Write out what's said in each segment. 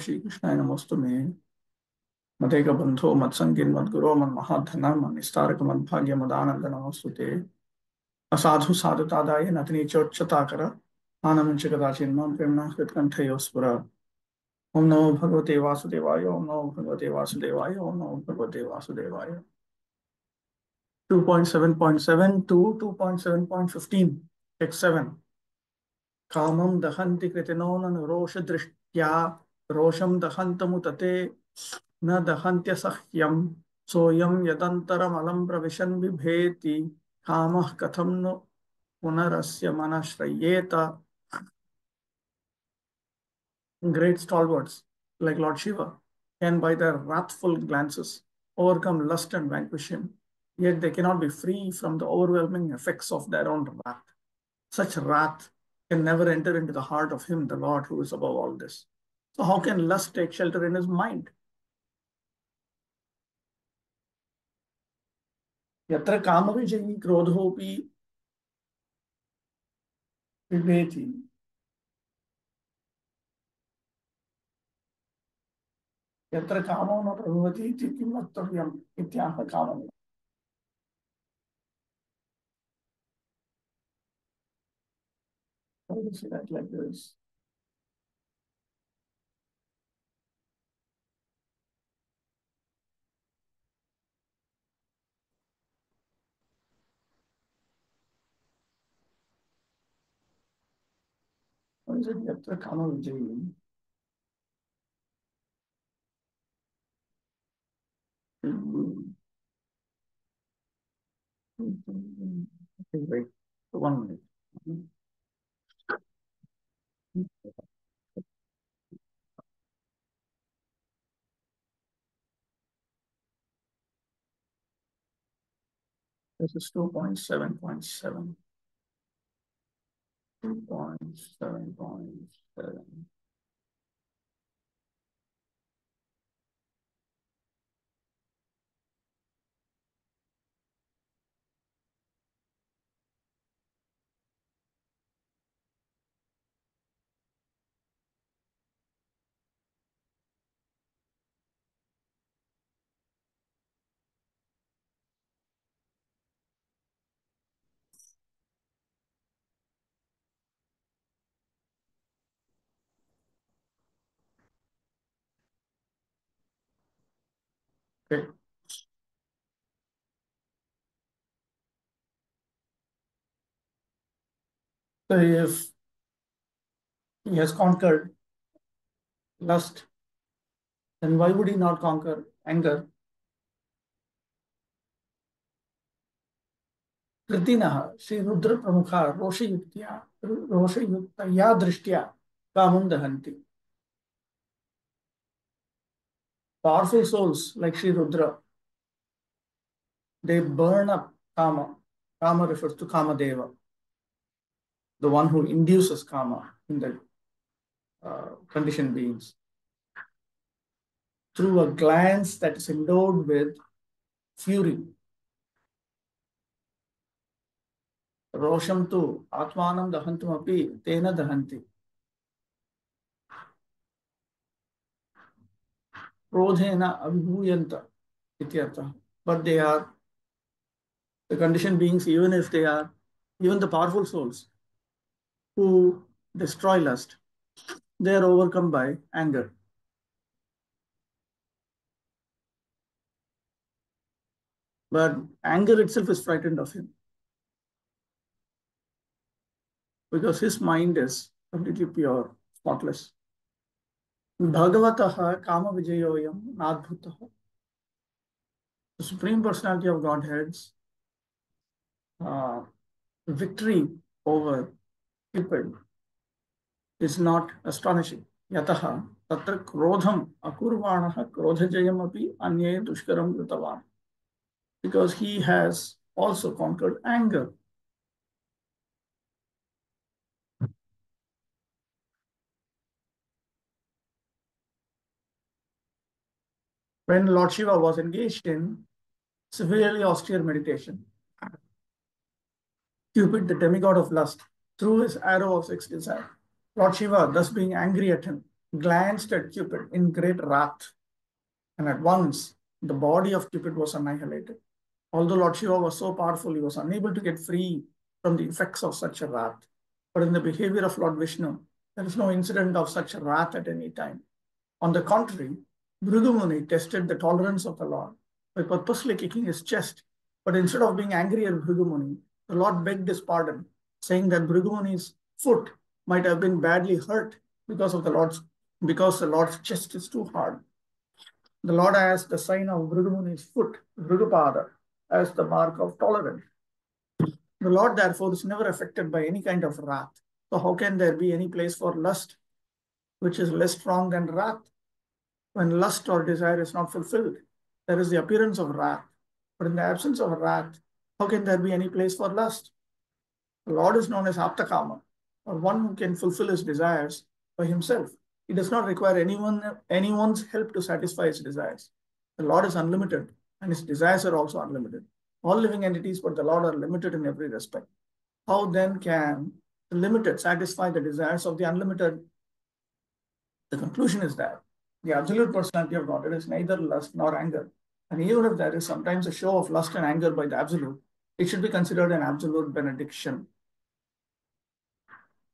श्री कृष्णाय नमोस्तु मे मदेक बंधो मत्संगिन मद्गुरो मन्महाधन मन्निस्तारक मद्भाग्य मदानंद नमोस्तुते असाधु साधुतादाय नतनी चोच्चताकर आनमंच कदाचिन्मां प्रेम्णा हृत्कण्ठयोस्फुर ओम नमो भगवते वासुदेवाय ओम नमो भगवते वासुदेवाय ओम नमो भगवते वासुदेवाय 2.7.7 to 2.7.15 टेक्स्ट 7 कामं दहन्ति कृतिनो न रोषदृष्ट्या रोषं दहन्तमुतते न दहन्त्यसह्यं सोऽयं यदन्तरमलं प्रविशन् बिभेति कामः कथं नु पुनरस्य मनश्रयेत. Great stalwarts like Lord Shiva can by their wrathful glances overcome lust and vanquish him, yet they cannot be free from the overwhelming effects of their own wrath. Such wrath can never enter into the heart of him, the Lord who is above all this. So how can lust take shelter in his mind? यत्र कामविजयी क्रोधोऽपि बिभेति यत्र कामो न प्रभवति इति किं वक्तव्यम् इत्याह कामम्. How do you see that like this? What is it? Yatra Kamavijayi. Okay, wait. 1 minute. This is 2.7.7. 2.7.7. Okay. So if he has conquered lust, then why would he not conquer anger? कृतिनः श्रीरुद्रप्रमुखा रोषयुक्तया दृष्ट्या कामं दहन्ति. Powerful souls like Sri Rudra, they burn up Kama. Kama refers to Kama Deva, the one who induces Kama in the conditioned beings, through a glance that is endowed with fury. Rosham tu atmanam dahantum api tena dahanti. Krodhena abhuyanta ityartha. But they are the conditioned beings, even if they are, even the powerful souls who destroy lust, they are overcome by anger. But anger itself is frightened of him because his mind is completely pure, spotless. Bhagavataha kama vijayoyam nadbhutaha. The Supreme Personality of Godhead's uh, victory over Cupid is not astonishing. Yataha tatra krodham akurvanaha krodhajayam api anye dushkaram kritavan. Because he has also conquered anger. When Lord Shiva was engaged in severely austere meditation, Cupid, the demigod of lust, threw his arrow of sex desire. Lord Shiva, thus being angry at him, glanced at Cupid in great wrath, and at once the body of Cupid was annihilated. Although Lord Shiva was so powerful, he was unable to get free from the effects of such a wrath. But in the behavior of Lord Vishnu, there is no incident of such a wrath at any time. On the contrary, Bhrigu Muni tested the tolerance of the Lord by purposely kicking his chest. But instead of being angry at Bhrigu Muni, the Lord begged his pardon, saying that Bhrigu Muni's foot might have been badly hurt because of the Lord's chest is too hard. The Lord has the sign of Bhrigu Muni's foot, Bhrigupada, as the mark of tolerance. The Lord, therefore, is never affected by any kind of wrath. So how can there be any place for lust, which is less strong than wrath? When lust or desire is not fulfilled, there is the appearance of wrath. But in the absence of wrath, how can there be any place for lust? The Lord is known as Aptakama, or one who can fulfill his desires by himself. He does not require anyone's help to satisfy his desires. The Lord is unlimited, and his desires are also unlimited. All living entities but the Lord are limited in every respect. How then can the limited satisfy the desires of the unlimited? The conclusion is that the absolute personality of God is neither lust nor anger. And even if there is sometimes a show of lust and anger by the absolute, it should be considered an absolute benediction.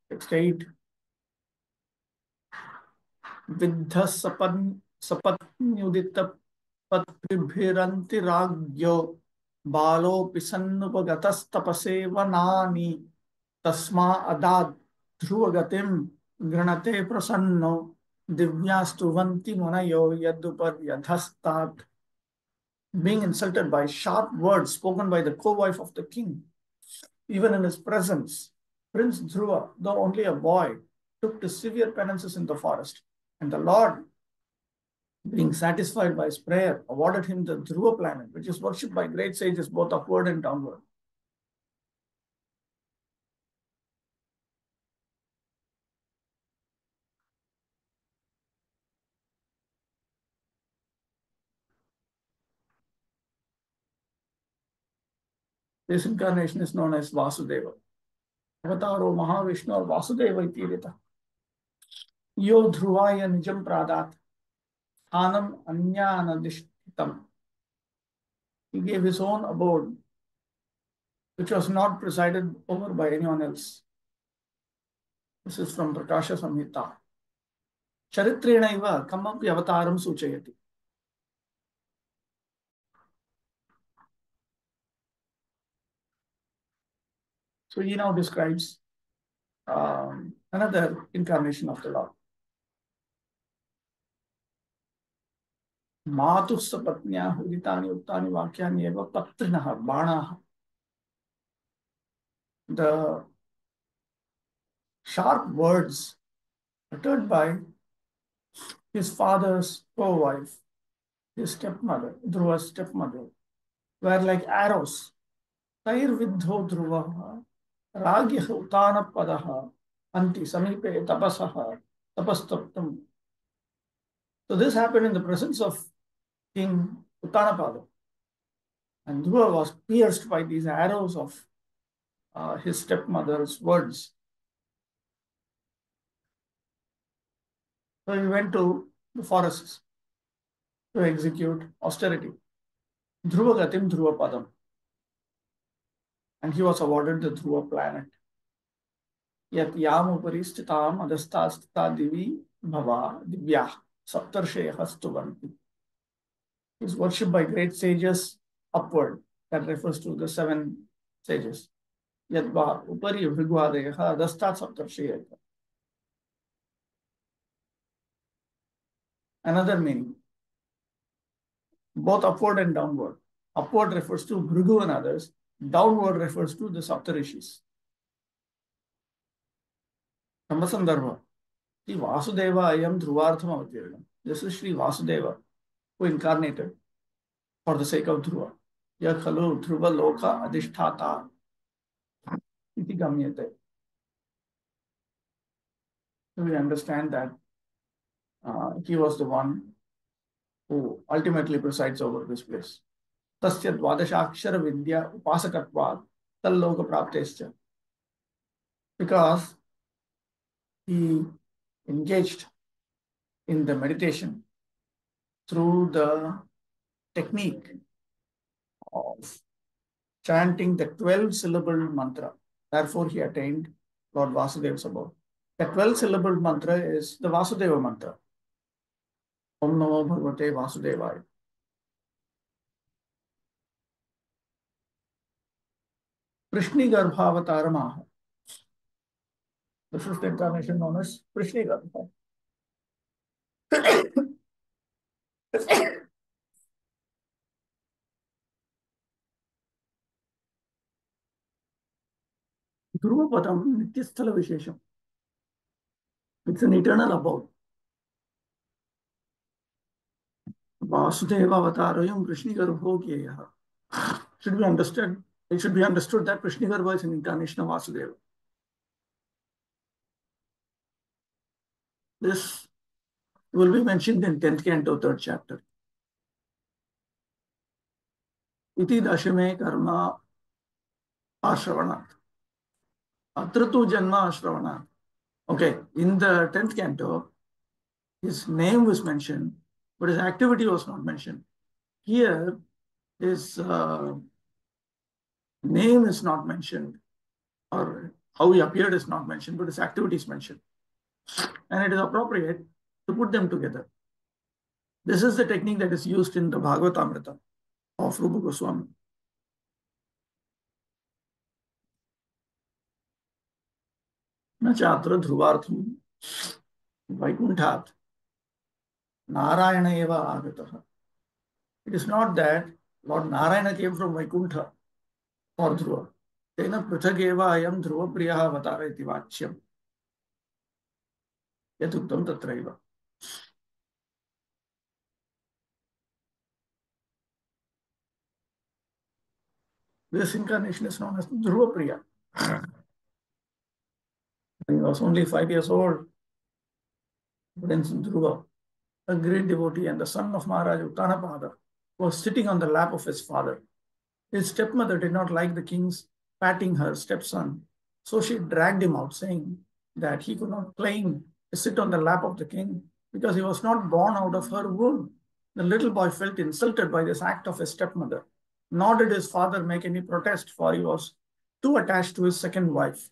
Text 8. Viddha sapatnyudita patribhirantiragyo balo pisannupagatas tasma adad dhruvagatim granate prasanno divyastu vanti munayo yadupar yadhastat. Being insulted by sharp words spoken by the co-wife of the king, even in his presence, Prince Dhruva, though only a boy, took to severe penances in the forest, and the Lord, being satisfied by his prayer, awarded him the Dhruva planet, which is worshipped by great sages both upward and downward. This incarnation is known as Vasudeva. Avataro Mahavishnu or Vasudeva Itirita. Yo Dhruvaya Nijam Pradat. Anam Anyanadishtam. He gave his own abode, which was not presided over by anyone else. This is from Prakasha Samhita. Charitrena iva kamapi avataram suchayati. So he now describes another incarnation of the Lord. Matu sapatnya uditani uttani vakyani eva patrinaha banaha. The sharp words uttered by his father's co-wife, his stepmother, Dhruva's stepmother, were like arrows. Tair vidho dhruvaha, ragyah utana padaha, anti samipe tapasaha, tapastaptam. So this happened in the presence of King Uttanapada. And Dhruva was pierced by these arrows of his stepmother's words. So he went to the forests to execute austerity. Dhruva Gatim Dhruva Padam. And he was awarded the Dhruva planet. Yat yam uparistitam adastastata divi bhava divyah saptarsheya stuvanti. He is worshipped by great sages upward. That refers to the 7 sages. Yadva upari bhrigvadeha adastat saptarsheya. Another meaning, both upward and downward. Upward refers to Bhrigu and others. Downward refers to the Saptarishis. Sambasandarbha. Sri Vasudeva ayam dhruvartham avatirnam. This is Sri Vasudeva who incarnated for the sake of Dhruva. Ya khalu dhruva loka adhisthata iti gamyate. So we understand that he was the one who ultimately presides over this place. Tasya dvadashakshara vidya upasakatvad talloka praptescha. Because he engaged in the meditation through the technique of chanting the 12-syllabled mantra. Therefore, he attained Lord Vasudeva's abode. The 12-syllabled mantra is the Vasudeva mantra. Om Namo Bhagavate Vasudevaya. Prishnigarbhavatara. This is the incarnation known as Prishnigarbha. Dhruvapadam Nityasthala Vishesham. It's an eternal abode. Vasudeva Avatarayam Krishnigarbho Gyeyaha. Should be understood. It should be understood that Krishnigarbha is an incarnation of Vasudeva. This will be mentioned in 10th canto, 3rd chapter. Iti dashame karma ashravanat. Atratu janma ashravanat. Okay, in the 10th canto, his name was mentioned, but his activity was not mentioned. Here, his name is not mentioned, or how he appeared is not mentioned, but his activity is mentioned. And it is appropriate to put them together. This is the technique that is used in the Bhagavatamrita of Rupa Goswami. न चात्र ध्रुवार्थम वैकुंठात् नारायण एव आगतः. It is not that Lord Narayana came from Vaikuntha or Dhruva. Tena pruthageva ayam dhruva priyaha avatara iti vachyam. Yatuktam tatraiva. This incarnation is known as Dhruva Priya. When he was only 5 years old, Prince Dhruva, a great devotee and the son of Maharaj Uttanapada, was sitting on the lap of his father. His stepmother did not like the king's patting her stepson, so she dragged him out, saying that he could not claim to sit on the lap of the king because he was not born out of her womb. The little boy felt insulted by this act of his stepmother. Nor did his father make any protest, for he was too attached to his second wife.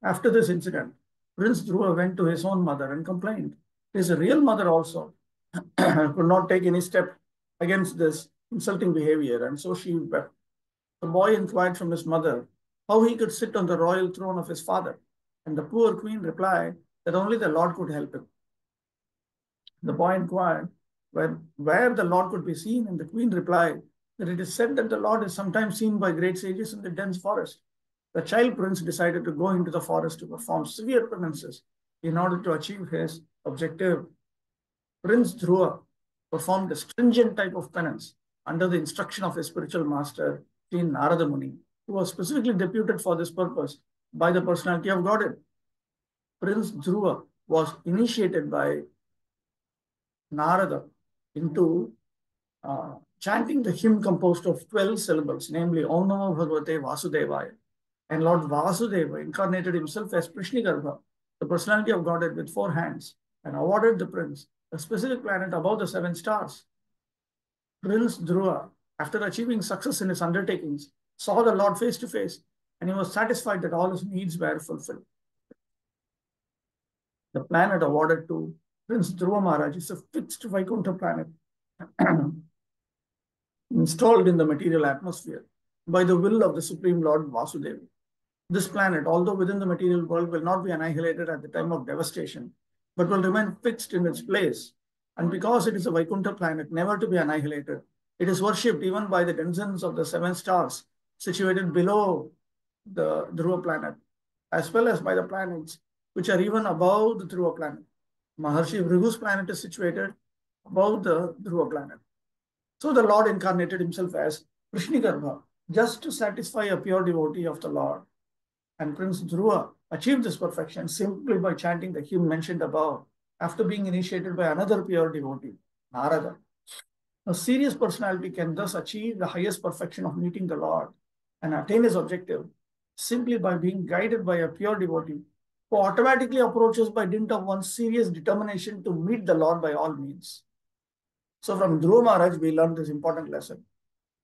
After this incident, Prince Dhruva went to his own mother and complained. His real mother also could not take any step against this insulting behavior, and so she wept. The boy inquired from his mother how he could sit on the royal throne of his father, and the poor queen replied that only the Lord could help him. The boy inquired where the Lord could be seen, and the queen replied that it is said that the Lord is sometimes seen by great sages in the dense forest. The child prince decided to go into the forest to perform severe penances in order to achieve his objective. Prince Dhruva performed a stringent type of penance under the instruction of his spiritual master, Sri Narada Muni, who was specifically deputed for this purpose by the personality of Godhead. Prince Dhruva was initiated by Narada into chanting the hymn composed of 12 syllables, namely Om Namo Bhagavate Vasudevaya. And Lord Vasudeva incarnated himself as Prishnigarbha, the personality of Godhead with 4 hands, and awarded the prince a specific planet above the 7 stars. Prince Dhruva, after achieving success in his undertakings, saw the Lord face to face, and he was satisfied that all his needs were fulfilled. The planet awarded to Prince Dhruva Maharaj is a fixed Vaikuntha planet installed in the material atmosphere by the will of the Supreme Lord Vasudeva. This planet, although within the material world, will not be annihilated at the time of devastation, but will remain fixed in its place. And because it is a Vaikuntha planet, never to be annihilated, it is worshipped even by the denizens of the 7 stars situated below the Dhruva planet, as well as by the planets which are even above the Dhruva planet. Maharshi Bhrigu's planet is situated above the Dhruva planet. So the Lord incarnated himself as Prishnigarbha, just to satisfy a pure devotee of the Lord. And Prince Dhruva achieved this perfection simply by chanting the hymn mentioned above, after being initiated by another pure devotee, Narada. A serious personality can thus achieve the highest perfection of meeting the Lord and attain his objective simply by being guided by a pure devotee who automatically approaches by dint of one's serious determination to meet the Lord by all means. So from Dhruva Maharaj, we learned this important lesson.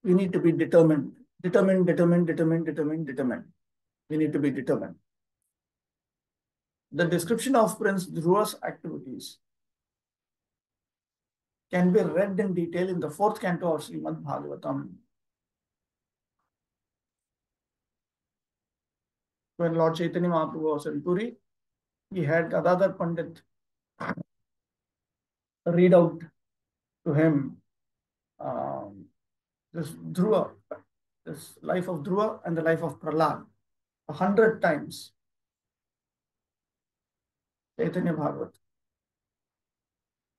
We need to be determined. Determined, determined, determined, determined, determined. We need to be determined. The description of Prince Dhruva's activities can be read in detail in the fourth canto of Srimad Bhagavatam. When Lord Chaitanya Mahaprabhu was in Puri, he had Gadadhar Pandit read out to him this Dhruva, this life of Dhruva and the life of Prahlad 100 times. Chaitanya Bhagavat,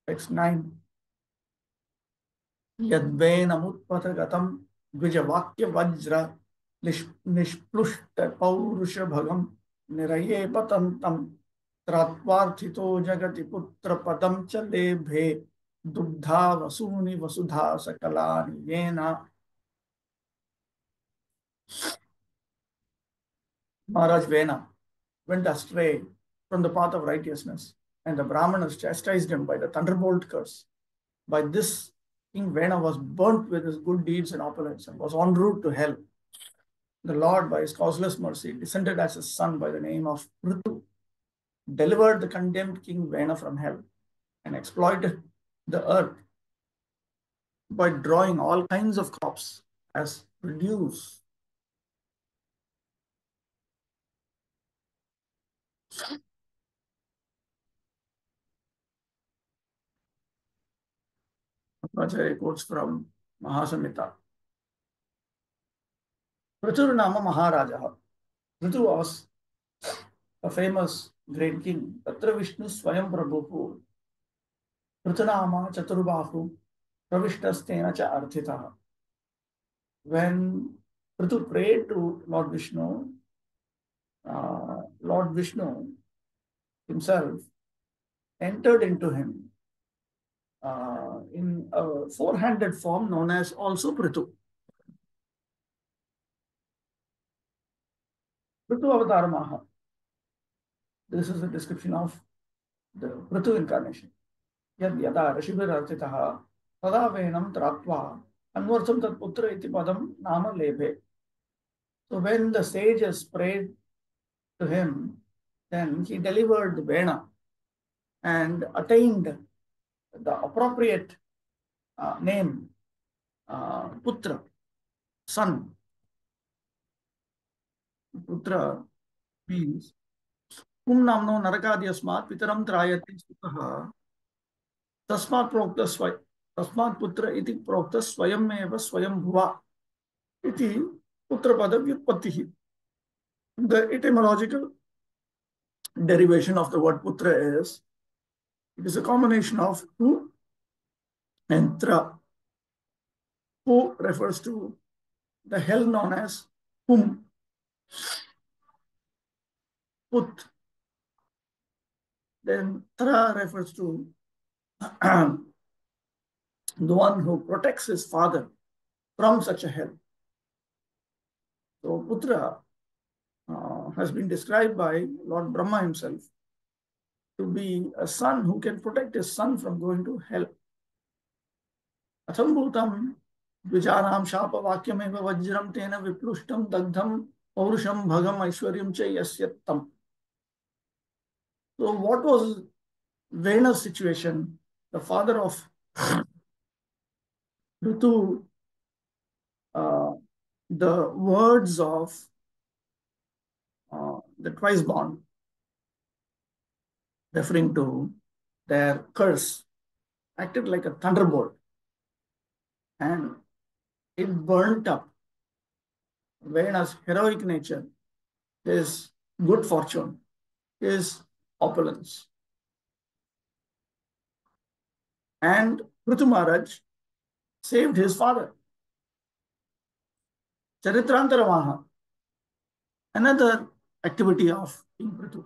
text 9. यद्वेनमुत्पथगतं द्विजवाक्य वज्र निष्प्लुष्ट पौरुष भगम निरये पतन्तं त्रात्वार्थितो जगति पुत्र पदम च लेभे दुग्धा वसूनि वसुधा सकलानि येन. Maharaj Vena went astray from the path of righteousness, and the Brahmanas chastised him by the thunderbolt curse. By this, King Vena was burnt with his good deeds and opulence and was en route to hell. The Lord, by his causeless mercy, descended as his son by the name of Prithu, delivered the condemned King Vena from hell, and exploited the earth by drawing all kinds of crops as produce. Acharya quotes from Mahasamhita. Prithu Nama Maharaja. Prithu was a famous great king. Tatra Vishnu Swayam Prabhu Prithanama Chaturbahu Pravishtasthena cha Arthitaha. When Prithu prayed to Lord Vishnu himself entered into him in a four-handed form known as also Prithu. Prithu Avatar Maha. This is a description of the Prithu incarnation. Yad yada Rashibhir Arthitaha tada venam tratva anvartham tat putra iti padam nama lebhe. So when the sages prayed to him, then he delivered the Vena and attained the appropriate name, Putra, son. Putra means Kum namno narakadi asmat pitaram trayati sukha tasmat prokta sway tasmat putra iti prokta swayam eva swayam bhuva iti putra pada vyutpattihi. The etymological derivation of the word putra is, it is a combination of pu and tra. Pu refers to the hell known as hum. Put. Then tra refers to the one who protects his father from such a hell. So Putra has been described by Lord Brahma himself to be a son who can protect his son from going to hell. Athambhutam Dvijanam Shapa Vakyameva Vajram Tena Viplushtam Dagdham Paurusham Bhagam Aishwaryam Cha Yasyattam. So what was Vena's situation? The father of Ritu, the words of the twice born, referring to their curse, acted like a thunderbolt, and it burnt up Vena's heroic nature, his good fortune, his opulence. And Prithu Maharaj saved his father. Charitrantara, another activity of King Prithu.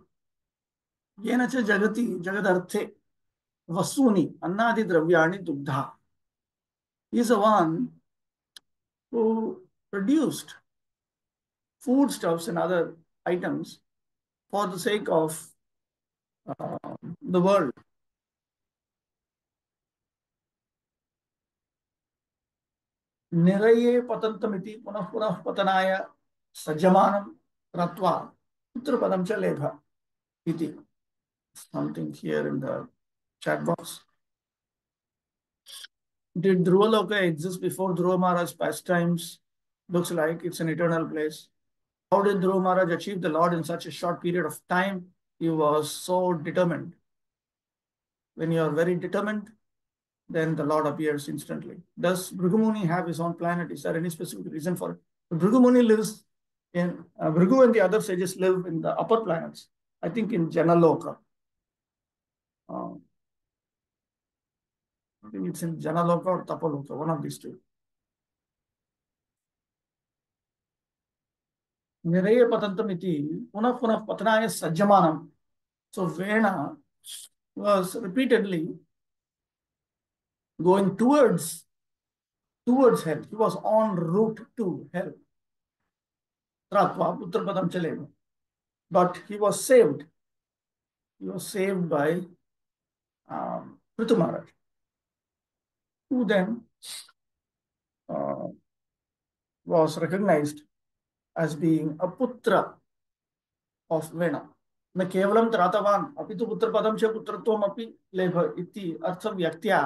Yena cha jagati jagadarthe vasuni annadi dravyani dugdha. He is the one who produced foodstuffs and other items for the sake of the world. Niraye patantamiti punah punah patanaya sajjamanam ratva putrapadam cha lebha iti. Something here in the chat box. Did Dhruvaloka exist before Dhruva Maharaj's pastimes? Looks like it's an eternal place. How did Dhruva Maharaj achieve the Lord in such a short period of time? He was so determined. When you are very determined, then the Lord appears instantly. Does Bhrigu have his own planet? Is there any specific reason for it? Bhrigu lives in, Bhrigu and the other sages live in the upper planets. I think in Janaloka. Uh, I think it's in Janaloka or Tapaloka, one of these two. Niraya patantam iti punah punah patanaya sajjamanam. So Vena was repeatedly going towards hell. He was en route to hell. Ratva putrapadam chaleva. But he was saved. He was saved by Prithu Maharaj, who then was recognized as being a putra of Vena. न केवलं त्रातवान् अपि तु पुत्रपदं च पुत्रत्वमपि लेभ इति अर्थव्यक्त्या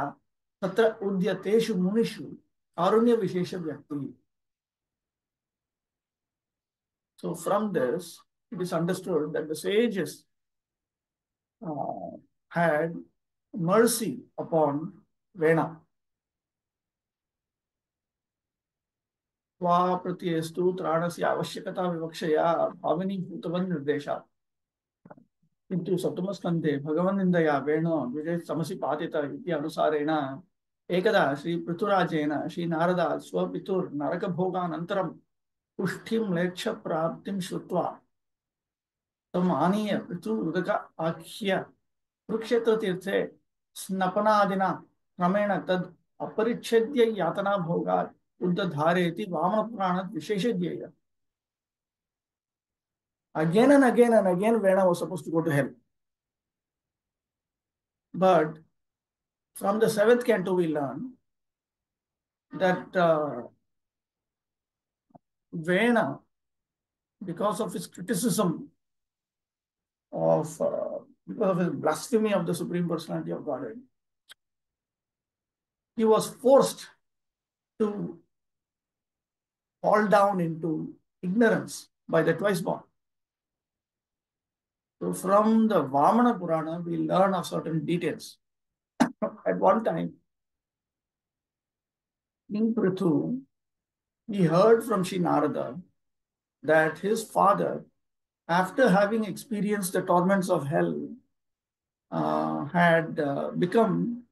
तत्र उद्यतेषु मुनिषु कारुण्यविशेषव्यक्तिः. So from this, it is understood that the sages had mercy upon Vena. त्वा प्रत्ययस्तु त्राणस्य आवश्यकता विवक्षया भाविनी भूतवन् निर्देशात्. किन्तु सप्तमस्कन्धे भगवन्निन्दया वेणो द्विजे तमसि पातित इति अनुसारेण एकदा श्री पृथुराजेन श्री नारदात् स्वपितुर्नरकभोगानन्तरं पुष्टिं लेच्छ प्राप्तिं श्रुत्वा तम् आनीय पृथुरुदक आख्य कुरुक्षेत्रतीर्थे स्नपनादिना क्रमेण तद् अपरिच्छेद्य यातना भोगात् उद्धधारेति वामनपुराणात् विशेषज्ञेय. Again and again and again, Vena was supposed to go to hell. But from the 7th canto, we learn that Vena, because of his criticism because of his blasphemy of the Supreme Personality of Godhead, he was forced to fall down into ignorance by the twice born. So from the Vamana Purana, we learn of certain details. At one time, King Prithu, he heard from Sri Narada that his father, after having experienced the torments of hell, had become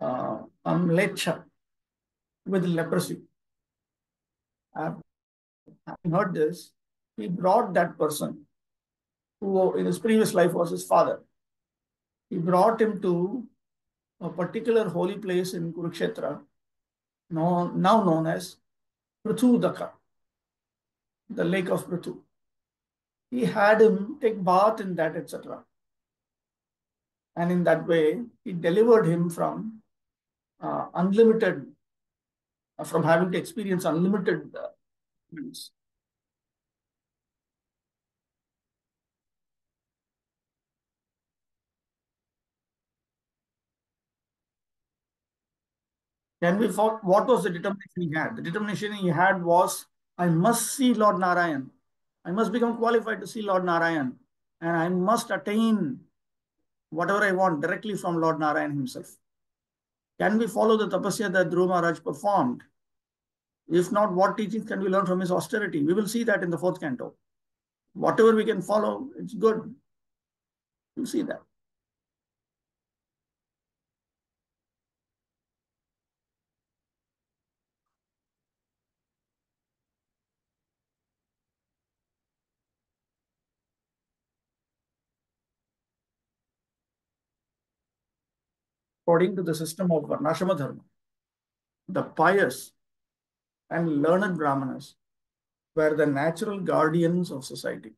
mlecha with leprosy. Having heard this, he brought that person, who in his previous life was his father. He brought him to a particular holy place in Kurukshetra, now known as Prithudaka, the lake of Prithu. He had him take bath in that, etc. And in that way, he delivered him from from having to experience unlimited means. What was the determination he had? The determination he had was, I must see Lord Narayan. I must become qualified to see Lord Narayan. And I must attain whatever I want directly from Lord Narayan himself. Can we follow the tapasya that Dhruva Maharaj performed? If not, what teachings can we learn from his austerity? We will see that in the 4th canto. Whatever we can follow, it's good. We'll see that. According to the system of Varnashrama Dharma, the pious and learned Brahmanas were the natural guardians of society.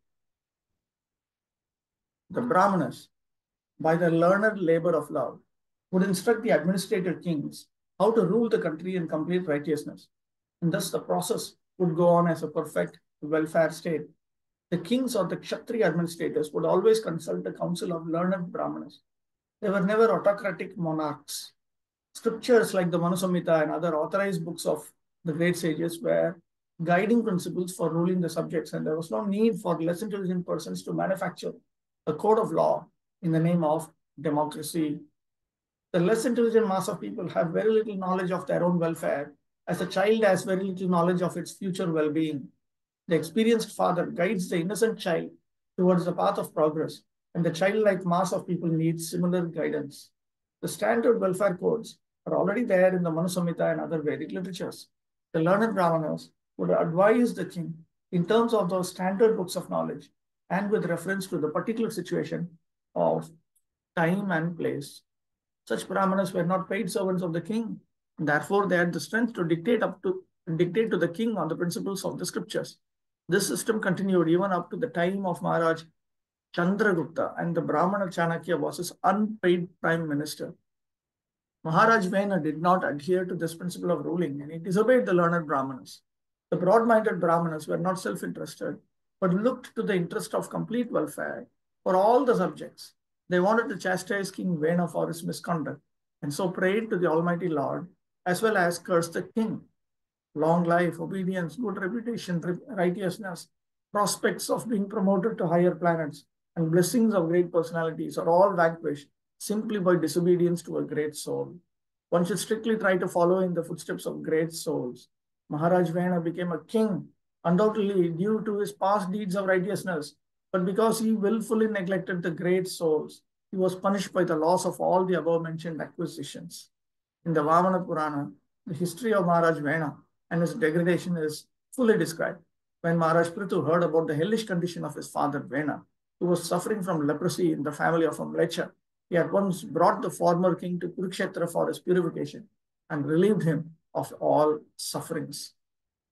The Brahmanas by the learned labor of love, would instruct the administrative kings how to rule the country in complete righteousness. And thus the process would go on as a perfect welfare state. The kings or the Kshatriya administrators would always consult the council of learned Brahmanas. They were never autocratic monarchs. Scriptures like the Manusamhita and other authorized books of the great sages were guiding principles for ruling the subjects, and there was no need for less intelligent persons to manufacture a code of law in the name of democracy. The less intelligent mass of people have very little knowledge of their own welfare, as a child has very little knowledge of its future well being. The experienced father guides the innocent child towards the path of progress, and the childlike mass of people needs similar guidance. The standard welfare codes are already there in the Manu Samhita and other Vedic literatures. The learned Brahmanas would advise the king in terms of those standard books of knowledge and with reference to the particular situation of time and place. Such Brahmanas were not paid servants of the king. Therefore, they had the strength to dictate to the king on the principles of the scriptures. This system continued even up to the time of Maharaj Chandragupta, and the Brahmana Chanakya was his unpaid prime minister. Maharaj Vena did not adhere to this principle of ruling, and he disobeyed the learned Brahmanas. The broad-minded Brahmanas were not self-interested, but looked to the interest of complete welfare for all the subjects. They wanted to chastise King Vena for his misconduct, and so prayed to the Almighty Lord, as well as cursed the king. Long life, obedience, good reputation, righteousness, prospects of being promoted to higher planets, and blessings of great personalities are all vanquished simply by disobedience to a great soul. One should strictly try to follow in the footsteps of great souls. Maharaj Vena became a king, undoubtedly due to his past deeds of righteousness, but because he willfully neglected the great souls, he was punished by the loss of all the above mentioned acquisitions. In the Vamana Purana, the history of Maharaj Vena and his degradation is fully described. When Maharaj Prithu heard about the hellish condition of his father Vena, who was suffering from leprosy in the family of a Mlecha, he at once brought the former king to Kurukshetra for his purification and relieved him of all sufferings.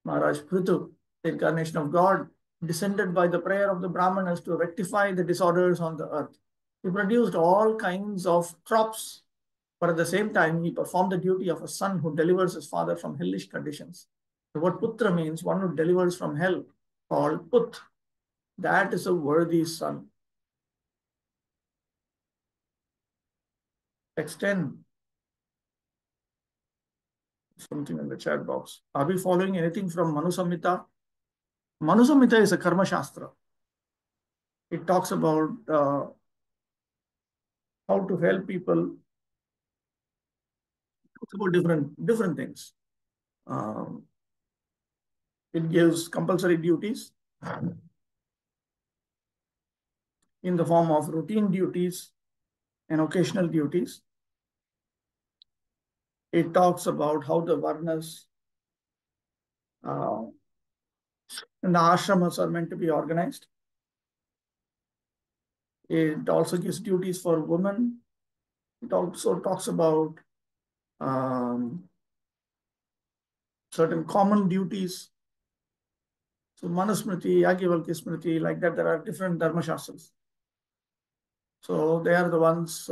Maharaj Prithu, the incarnation of God, descended by the prayer of the Brahmanas to rectify the disorders on the earth. He produced all kinds of crops, but at the same time, he performed the duty of a son who delivers his father from hellish conditions. The word putra means one who delivers from hell, called put. That is a worthy son. Text 10. Something in the chat box. Are we following anything from Manu Samhita? Manu Samhita is a Karma Shastra. It talks about how to help people. It talks about different things. It gives compulsory duties in the form of routine duties and occasional duties. It talks about how the varnas and the ashramas are meant to be organized. It also gives duties for women. It also talks about certain common duties. So Manusmriti, Yagyavalkya Smriti, like that, there are different Dharma Shastras. So they are the ones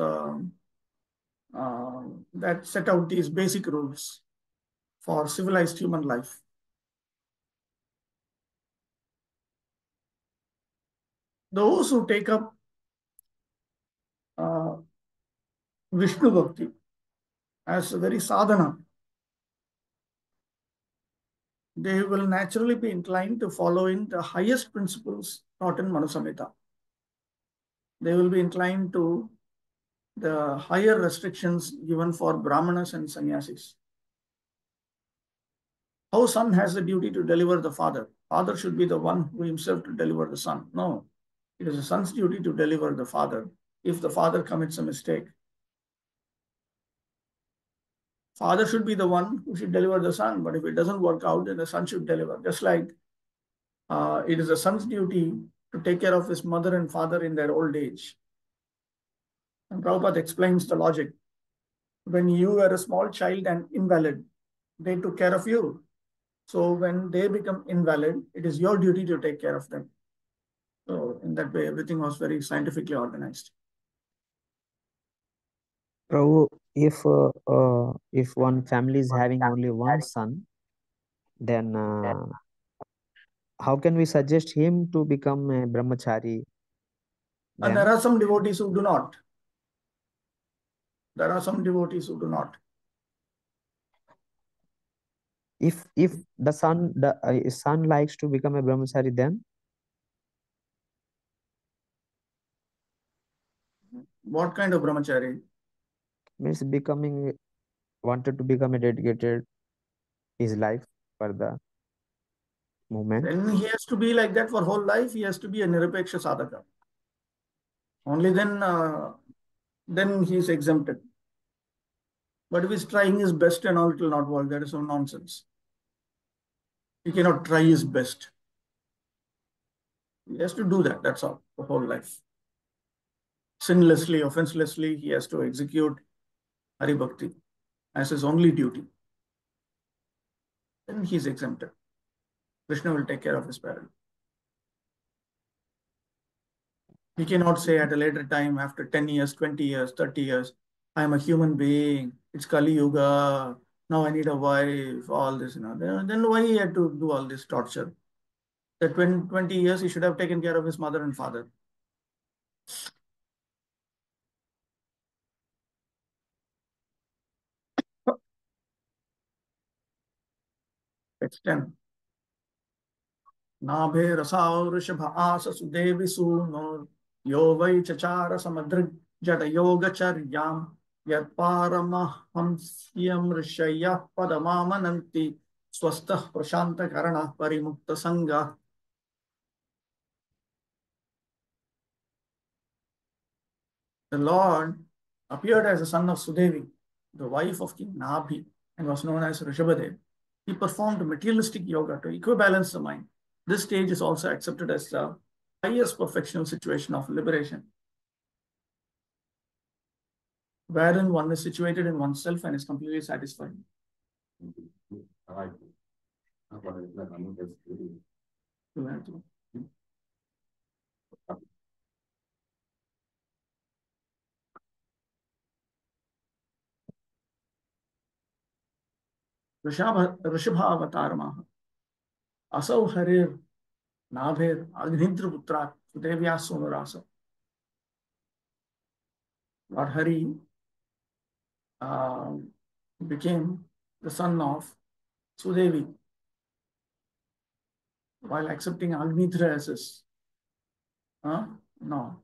that set out these basic rules for civilized human life. Those who take up Vishnu Bhakti as a very sadhana, they will naturally be inclined to follow in the highest principles taught in Manu Samhita. They will be inclined to the higher restrictions given for Brahmanas and Sannyasis. How son has the duty to deliver the father. Father should be the one who himself to deliver the son. No, it is the son's duty to deliver the father if the father commits a mistake. Father should be the one who should deliver the son, but if it doesn't work out, then the son should deliver. Just like it is the son's duty to take care of his mother and father in their old age. And Prabhupada explains the logic. When you were a small child and invalid, they took care of you. So when they become invalid, it is your duty to take care of them. So in that way, everything was very scientifically organized. Prabhu, if one family is having only one son, then how can we suggest him to become a brahmachari And there then? are some devotees who do not. There are some devotees who do not. If the son likes to become a brahmachari, then What kind of brahmachari? means becoming wanted to become a dedicated his life for the movement. Then he has to be like that for whole life. He has to be a nirapeksha sadhaka. Only then he is exempted. But if he's trying his best and all, it will not work. That is some nonsense. He cannot try his best. He has to do that. That's all. The whole life. Sinlessly, offenselessly, he has to execute Hari Bhakti as his only duty. Then he is exempted. Krishna will take care of his parent. He cannot say at a later time, after 10 years, 20 years, 30 years, I am a human being. It's Kali Yuga. Now I need a wife, all this. Then why he had to do all this torture? That 20 years, he should have taken care of his mother and father. It's 10. नाभे रसावृषभ आस सुदेवि सूनोर यो वै चचार समदृग जड योगचर्याम यत्पारमहंस्यं ऋषयः पदमामनन्ति स्वस्थः प्रशान्तकरणः परिमुक्तसङ्गः. The Lord appeared as a son of Sudevi, the wife of King Nabhi, and was known as Rishabhadev. He performed materialistic yoga to equibalance the mind. This stage is also accepted as the highest perfectional situation of liberation, wherein one is situated in oneself and is completely satisfied. ऋषभावतारमः असौ हरिर् नाभिर् अग्निद्रपुत्रात् सुदेव्याः सोनुरास. Lord Hari uh, became the son of Sudevi while accepting Agnitra as his no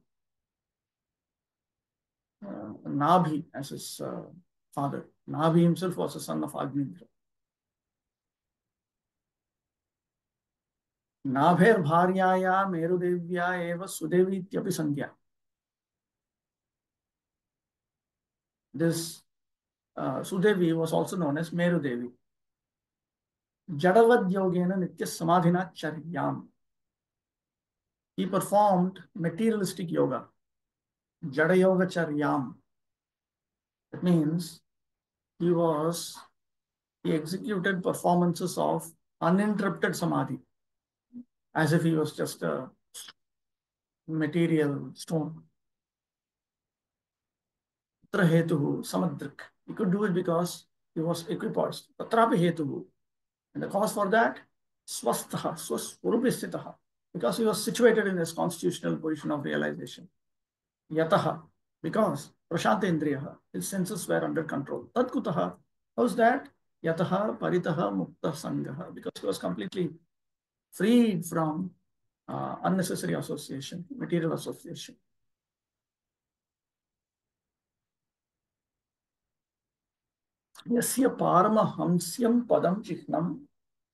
Nabhi as his father. Nabhi himself was a son of Agnitra. नाभेर भार्याया मेरुदेव्या एव सुदेवी इत्यपि संज्ञा. This Sudevi was also known as Merudevi. Jadavad yogena nitya samadhina charyam. He performed materialistic yoga. Jada yoga charyam. That means he was he executed performances of uninterrupted samadhi as if he was just a material stone. Tatra hetuhu samadrik. He could do it because he was equipoised. Tatrapi hetuhu. And the cause for that, swastha, swaswarupistitaha, because he was situated in his constitutional position of realization. Yataha, because prashantendriyaha, his senses were under control. Tatkutaha, how's that? Yataha paritaha mukta sangaha, because he was completely freed from unnecessary association, material association. यस्य पारमहंस्यं पदं चिह्नं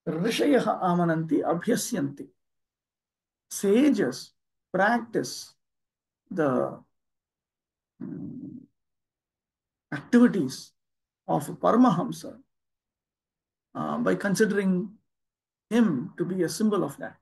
ऋषयः आमनन्ति अभ्यस्यन्ति. Sages practice the activities of Paramahamsa by considering him to be a symbol of that.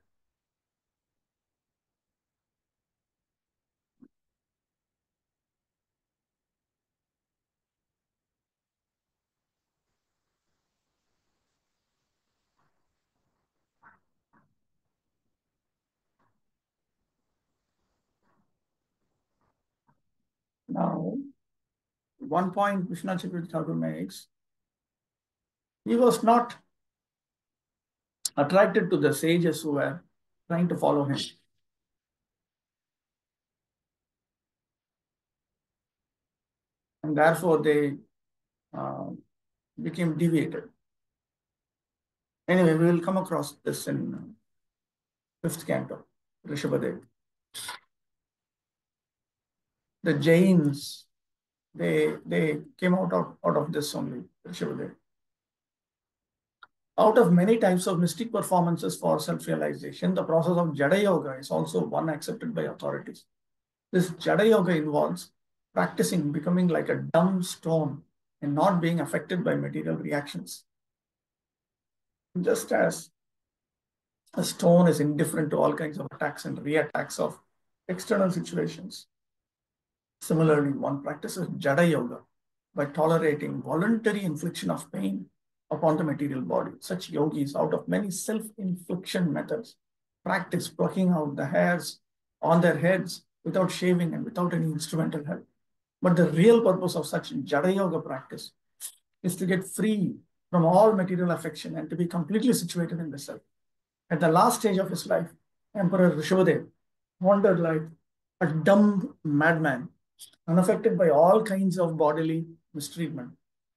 Now, one point Vishwanath Chakravarti Thakur makes, he was not attracted to the sages who were trying to follow him. And therefore they uh, became deviated. Anyway, we will come across this in fifth canto, Rishabhadev. The Jains, they came out of this only, Rishabhadev. Out of many types of mystic performances for self-realization, the process of Jada Yoga is also one accepted by authorities. This Jada Yoga involves practicing becoming like a dumb stone and not being affected by material reactions. Just as a stone is indifferent to all kinds of attacks and reattacks of external situations. Similarly, one practices Jada Yoga by tolerating voluntary infliction of pain upon the material body. Such yogis, out of many self-infliction methods, practice plucking out the hairs on their heads without shaving and without any instrumental help. But the real purpose of such Jada Yoga practice is to get free from all material affection and to be completely situated in the self. At the last stage of his life, Emperor Rishabhadev wandered like a dumb madman, unaffected by all kinds of bodily mistreatment.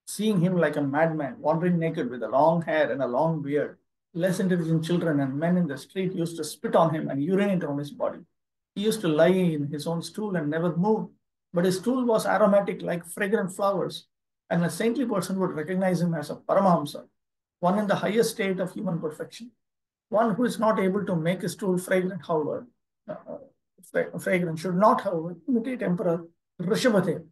Seeing him like a madman, wandering naked with a long hair and a long beard, less intelligent children and men in the street used to spit on him and urinate on his body. He used to lie in his own stool and never move, but his stool was aromatic like fragrant flowers, and a saintly person would recognize him as a Paramahamsa, one in the highest state of human perfection. One who is not able to make his stool fragrant, however, fragrant should not, however, imitate Emperor Rishabhadev.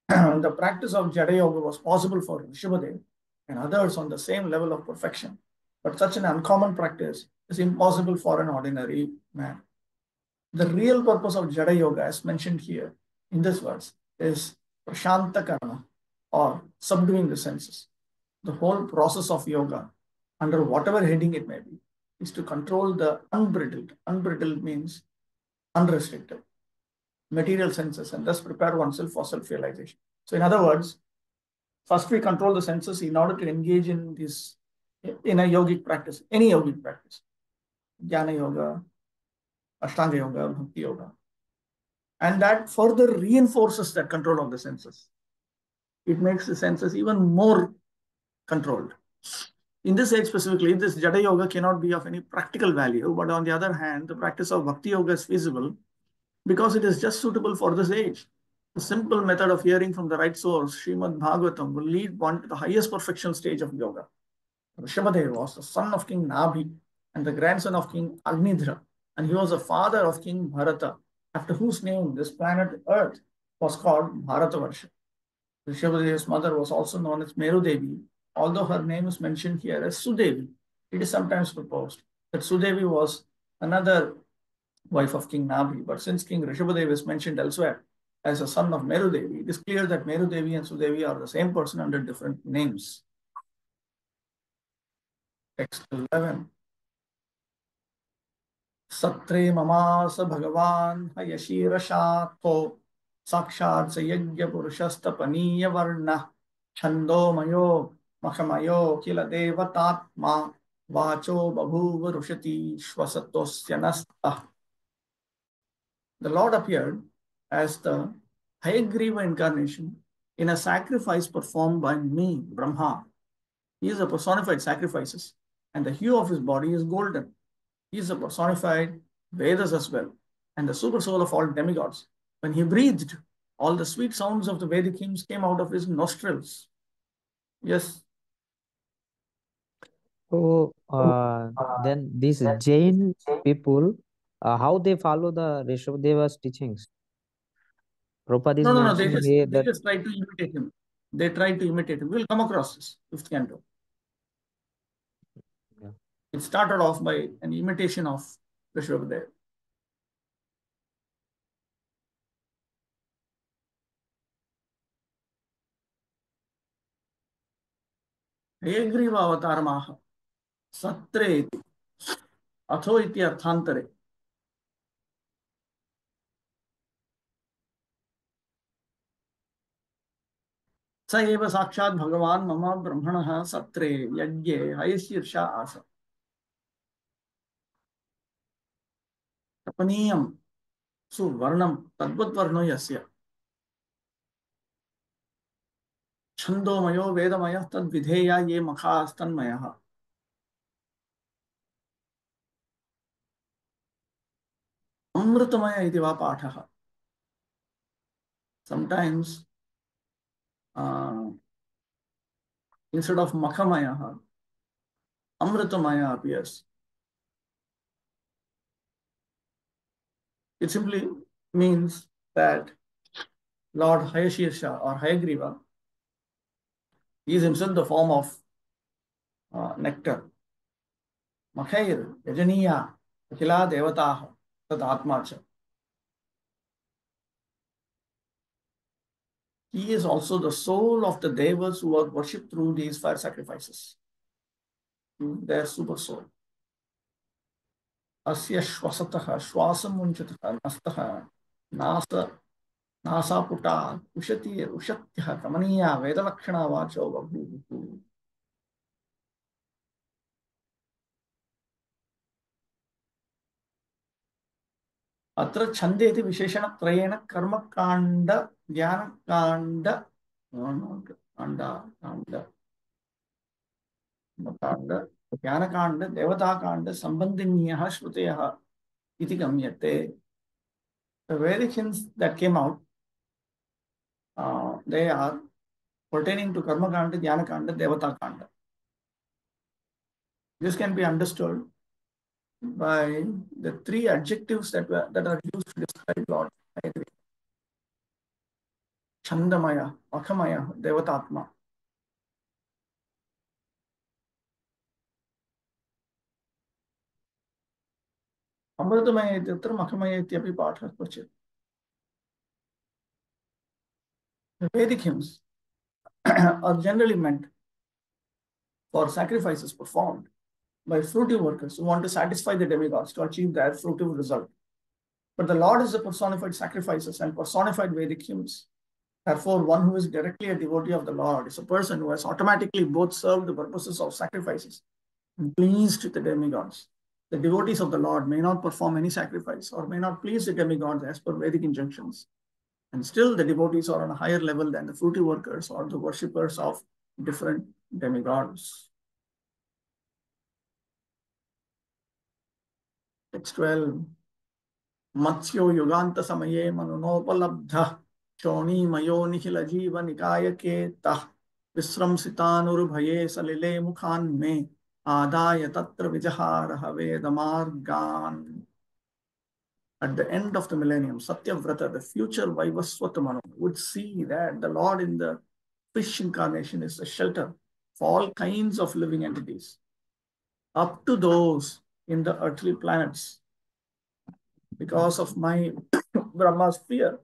The practice of Jada Yoga was possible for Rishabhadev and others on the same level of perfection, but such an uncommon practice is impossible for an ordinary man. The real purpose of Jada Yoga, as mentioned here in this verse, is Prashanta Karma, or subduing the senses. The whole process of yoga, under whatever heading it may be, is to control the unbridled. Unbridled means unrestricted material senses and thus prepare oneself for self-realization. So in other words, first we control the senses in order to engage in this, in a yogic practice, any yogic practice, Jnana Yoga, Ashtanga Yoga, Bhakti Yoga. And that further reinforces that control of the senses. It makes the senses even more controlled. In this age specifically, this Jada Yoga cannot be of any practical value, but on the other hand, the practice of Bhakti Yoga is feasible because it is just suitable for this age. The simple method of hearing from the right source, Srimad Bhagavatam, will lead one to the highest perfection stage of yoga. Rishabhadev was the son of King Nabhi and the grandson of King Agnidhra, and he was the father of King Bharata, after whose name this planet Earth was called Bharatavarsha. Rishabhadev's mother was also known as Meru Devi, although her name is mentioned here as Sudevi. It is sometimes proposed that Sudevi was another wife of King Nabhi, but since King Rishabhadev is mentioned elsewhere as a son of Meru Devi, it is clear that Meru Devi and Sudevi are the same person under different names. Text 11. Satre mamas bhagavan hayashirashatho sakshat sayagya purushastapaniya varna chandomayo makamayo kila devatatma vacho babhuva rushati shvasatosya nastah. The Lord appeared as the Hayagriva incarnation in a sacrifice performed by me, Brahma. He is a personified sacrifices, and the hue of his body is golden. He is a personified Vedas as well, and the super soul of all demigods. When he breathed, all the sweet sounds of the Vedic hymns came out of his nostrils. Yes. So then these Jain people, how they follow the Rishabhadeva's teachings? Prabhupada is No. mentioning here They that. just try to imitate him. They try to imitate him. We'll come across this fifth canto. Yeah. It started off by an imitation of Rishabhadeva. Hayagriva avataramaha satre iti atho iti arthantare. स एव साक्षात् भगवान् मम ब्रह्मणः सत्रे यज्ञे हयशीर्षा आस तपनीयं सुवर्णं तद्वद्वर्णो यस्य छन्दोमयो वेदमयः तद्विधेया ये मखास्तन्मयः अमृतमय इति वा पाठः sometimes uh, instead of makhamaya amritamaya appears. It simply means that Lord Hayashirsha or Hayagriva is himself the form of nectar. Makhair yajaniya akila devataha tat atma cha. He is also the soul of the devas who are worshipped through these fire sacrifices. Their super soul. Asya shwasataha shwasam munchataha nastaha nasa नासापुटा उशति उशत्यः कमनीया वेदलक्षणा वाचो बभूवुः अत्र छन्दे इति विशेषणत्रयेण कर्मकाण्ड ज्ञानकाण्ड काण्ड काण्ड काण्ड ज्ञानकाण्ड देवताकाण्ड सम्बन्धिन्यः श्रुतयः इति गम्यते. The Vedic hymns that came out, they are pertaining to Karmakanda, Jnanakanda, Devatakanda. This can be understood by the three adjectives that are used to describe Lord. Chandamaya, Akhamaya, Devatatma. Amritamaya ityatra Makhamaya ityapi pathah kvachit. The Vedic hymns are generally meant for sacrifices performed by fruitive workers who want to satisfy the demigods to achieve their fruitive result. But the Lord is the personified sacrifices and personified Vedic hymns. Therefore, one who is directly a devotee of the Lord is a person who has automatically both served the purposes of sacrifices and pleased with the demigods. The devotees of the Lord may not perform any sacrifice or may not please the demigods as per Vedic injunctions. And still, the devotees are on a higher level than the fruitive workers or the worshippers of different demigods. Text 12. Matsyo yuganta samaye manunopalabdha chonimyo nihila jiva nikayaketah visramsitanurubhaye salile mukhan me adaya tatra vijaharaha vedamargan. At the end of the millennium, Satyavrata, the future Vaivaswata Manu, would see that the Lord in the fish incarnation is a shelter for all kinds of living entities, up to those in the earthly planets. Because of my Brahma's fear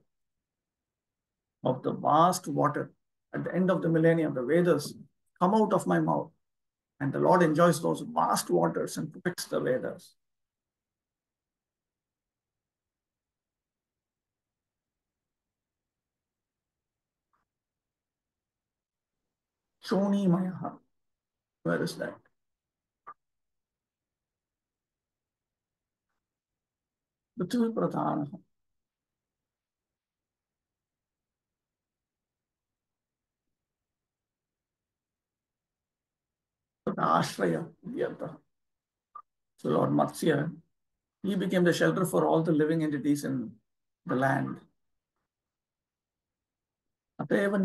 of the vast water, at the end of the millennium, the Vedas come out of my mouth, and the Lord enjoys those vast waters and protects the Vedas. Shoni Mayaha. Where is that? Prithvi Pradhanaha. Ashraya. So Lord Matsya, he became the shelter for all the living entities in the land. Therefore,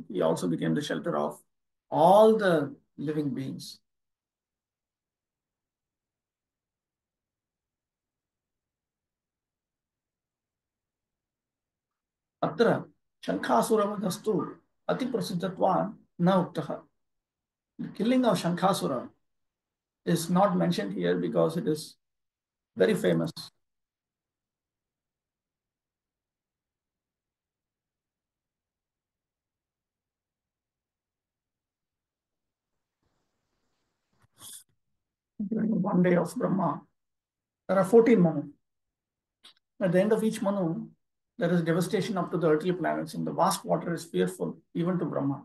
he also became the shelter of all the living beings. Atra Shankhasuravastu Ati Prasiddhatvan na uktaha. The killing of Shankhasura is not mentioned here because it is very famous. During one day of Brahma, there are 14 Manu. At the end of each Manu, There is devastation up to the earthly planets, and the vast water is fearful even to Brahma.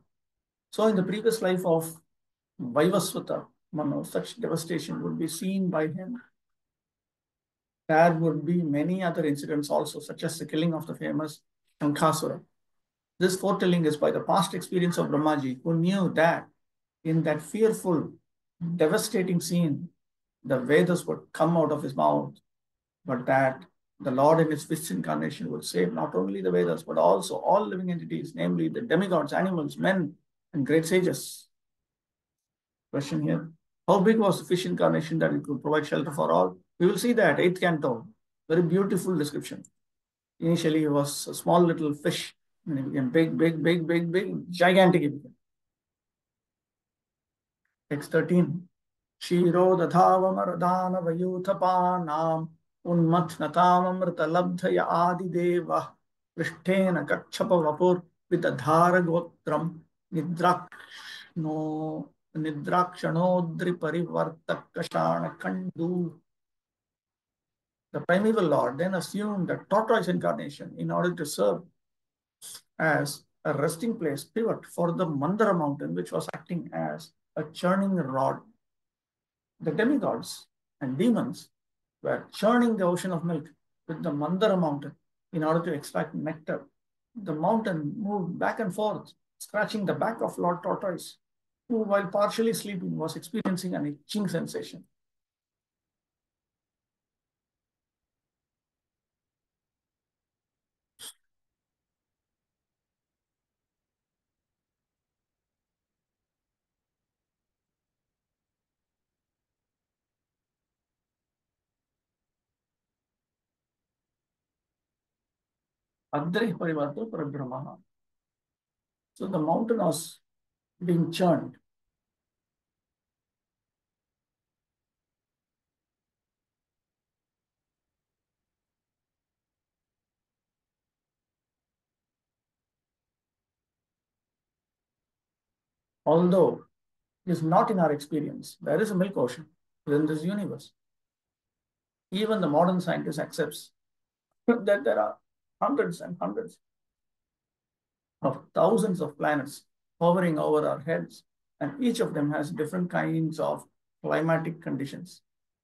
So, in the previous life of Vaivasvata Manu, such devastation would be seen by him. There would be many other incidents also, such as the killing of the famous Shankasura. This foretelling is by the past experience of Brahmaji, who knew that in that fearful, devastating scene, the Vedas would come out of his mouth, but that the Lord in his fifth incarnation would save not only the Vedas, but also all living entities, namely the demigods, animals, men, and great sages. Question here. How big was the fish incarnation that it could provide shelter for all? We will see that, 8th canto. Very beautiful description. Initially, he was a small little fish, and he became big, big, big, big, big, gigantic. He became. Text 13. क्षीरोदधावमरदानवयूथपानाम् उन्मथ्नताममृतलब्धय आदिदेवः पृष्ठेन कच्छपवपुर्विदधारगोत्रम् निद्राक्षणो निद्राक्षणोद्रिपरिवर्तकषाणकण्डू. The primeval Lord then assumed the tortoise incarnation in order to serve as a resting place pivot for the Mandara mountain, which was acting as a churning rod. The demigods and demons were churning the ocean of milk with the Mandara mountain in order to extract nectar. The mountain moved back and forth, scratching the back of Lord Tortoise, who, while partially sleeping, was experiencing an itching sensation. Adre Parivarto Parabrahmana. So the mountain was being churned. Although it is not in our experience, there is a milk ocean within this universe. Even the modern scientist accepts that there are hundreds and hundreds of thousands of planets hovering over our heads, and each of them has different kinds of climatic conditions.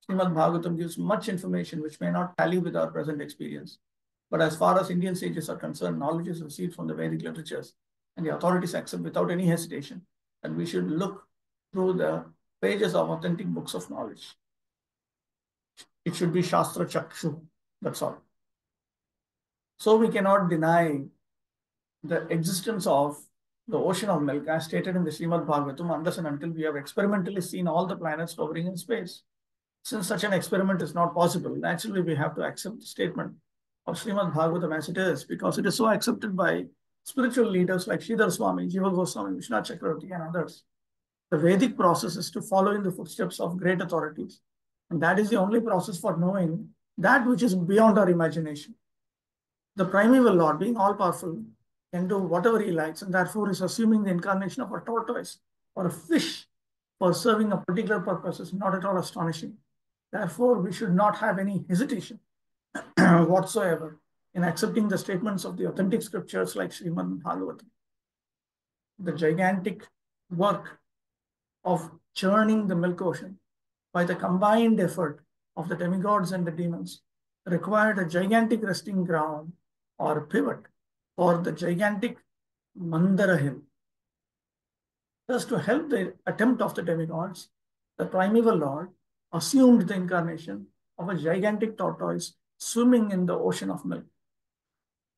Srimad Bhagavatam gives much information which may not tally with our present experience. But as far as Indian sages are concerned, knowledge is received from the Vedic literatures, and the authorities accept without any hesitation that we should look through the pages of authentic books of knowledge. It should be Shastra Chakshu, that's all. So we cannot deny the existence of the ocean of milk as stated in the Srimad Bhagavatam unless and until we have experimentally seen all the planets hovering in space. Since such an experiment is not possible, naturally we have to accept the statement of Srimad Bhagavatam as it is, because it is so accepted by spiritual leaders like Sridhar Swami, Jiva Goswami, Vishnu Chakravarti, and others. The Vedic process is to follow in the footsteps of great authorities. And that is the only process for knowing that which is beyond our imagination. The primeval Lord, being all-powerful, can do whatever he likes, and therefore is assuming the incarnation of a tortoise or a fish for serving a particular purpose is not at all astonishing. Therefore, we should not have any hesitation whatsoever in accepting the statements of the authentic scriptures like Srimad Bhagavatam. The gigantic work of churning the milk ocean by the combined effort of the demigods and the demons required a gigantic resting ground or pivot for the gigantic Mandara hill. Thus, to help the attempt of the demigods, the primeval Lord assumed the incarnation of a gigantic tortoise swimming in the ocean of milk.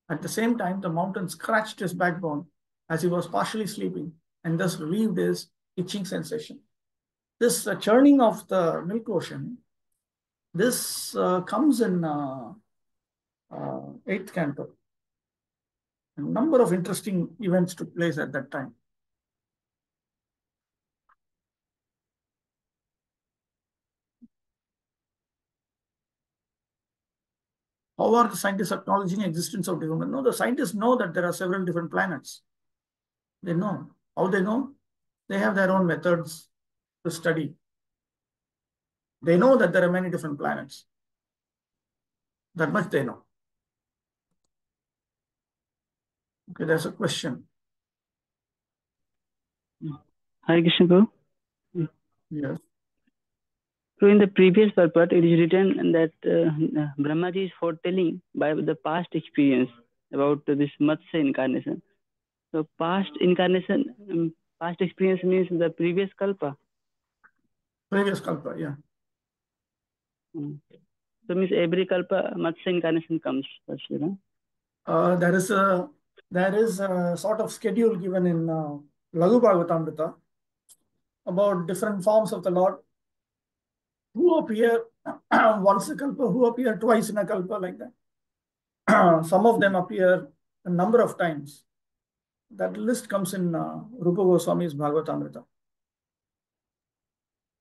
At the same time, the mountain scratched his backbone as he was partially sleeping and thus relieved his itching sensation. This churning of the milk ocean, this comes in 8th canto. A number of interesting events took place at that time. How are the scientists acknowledging the existence of different? No, the scientists know that there are several different planets. They know. How they know? They have their own methods to study. They know that there are many different planets. That much they know. Okay, there's a question. Hare Krishna, Prabhu. Yes. So in the previous purport, it is written that Brahmaji is foretelling by the past experience about this Matsya incarnation. So past incarnation, past experience means the previous kalpa. Previous kalpa, yeah. So means every kalpa Matsya incarnation comes first, you know? There is a sort of schedule given in Laghu Bhagavatamrita about different forms of the Lord who appear once a kalpa, who appear twice in a kalpa, like that. Some of them appear a number of times. That list comes in Rupa Goswami's Bhagavatamrita.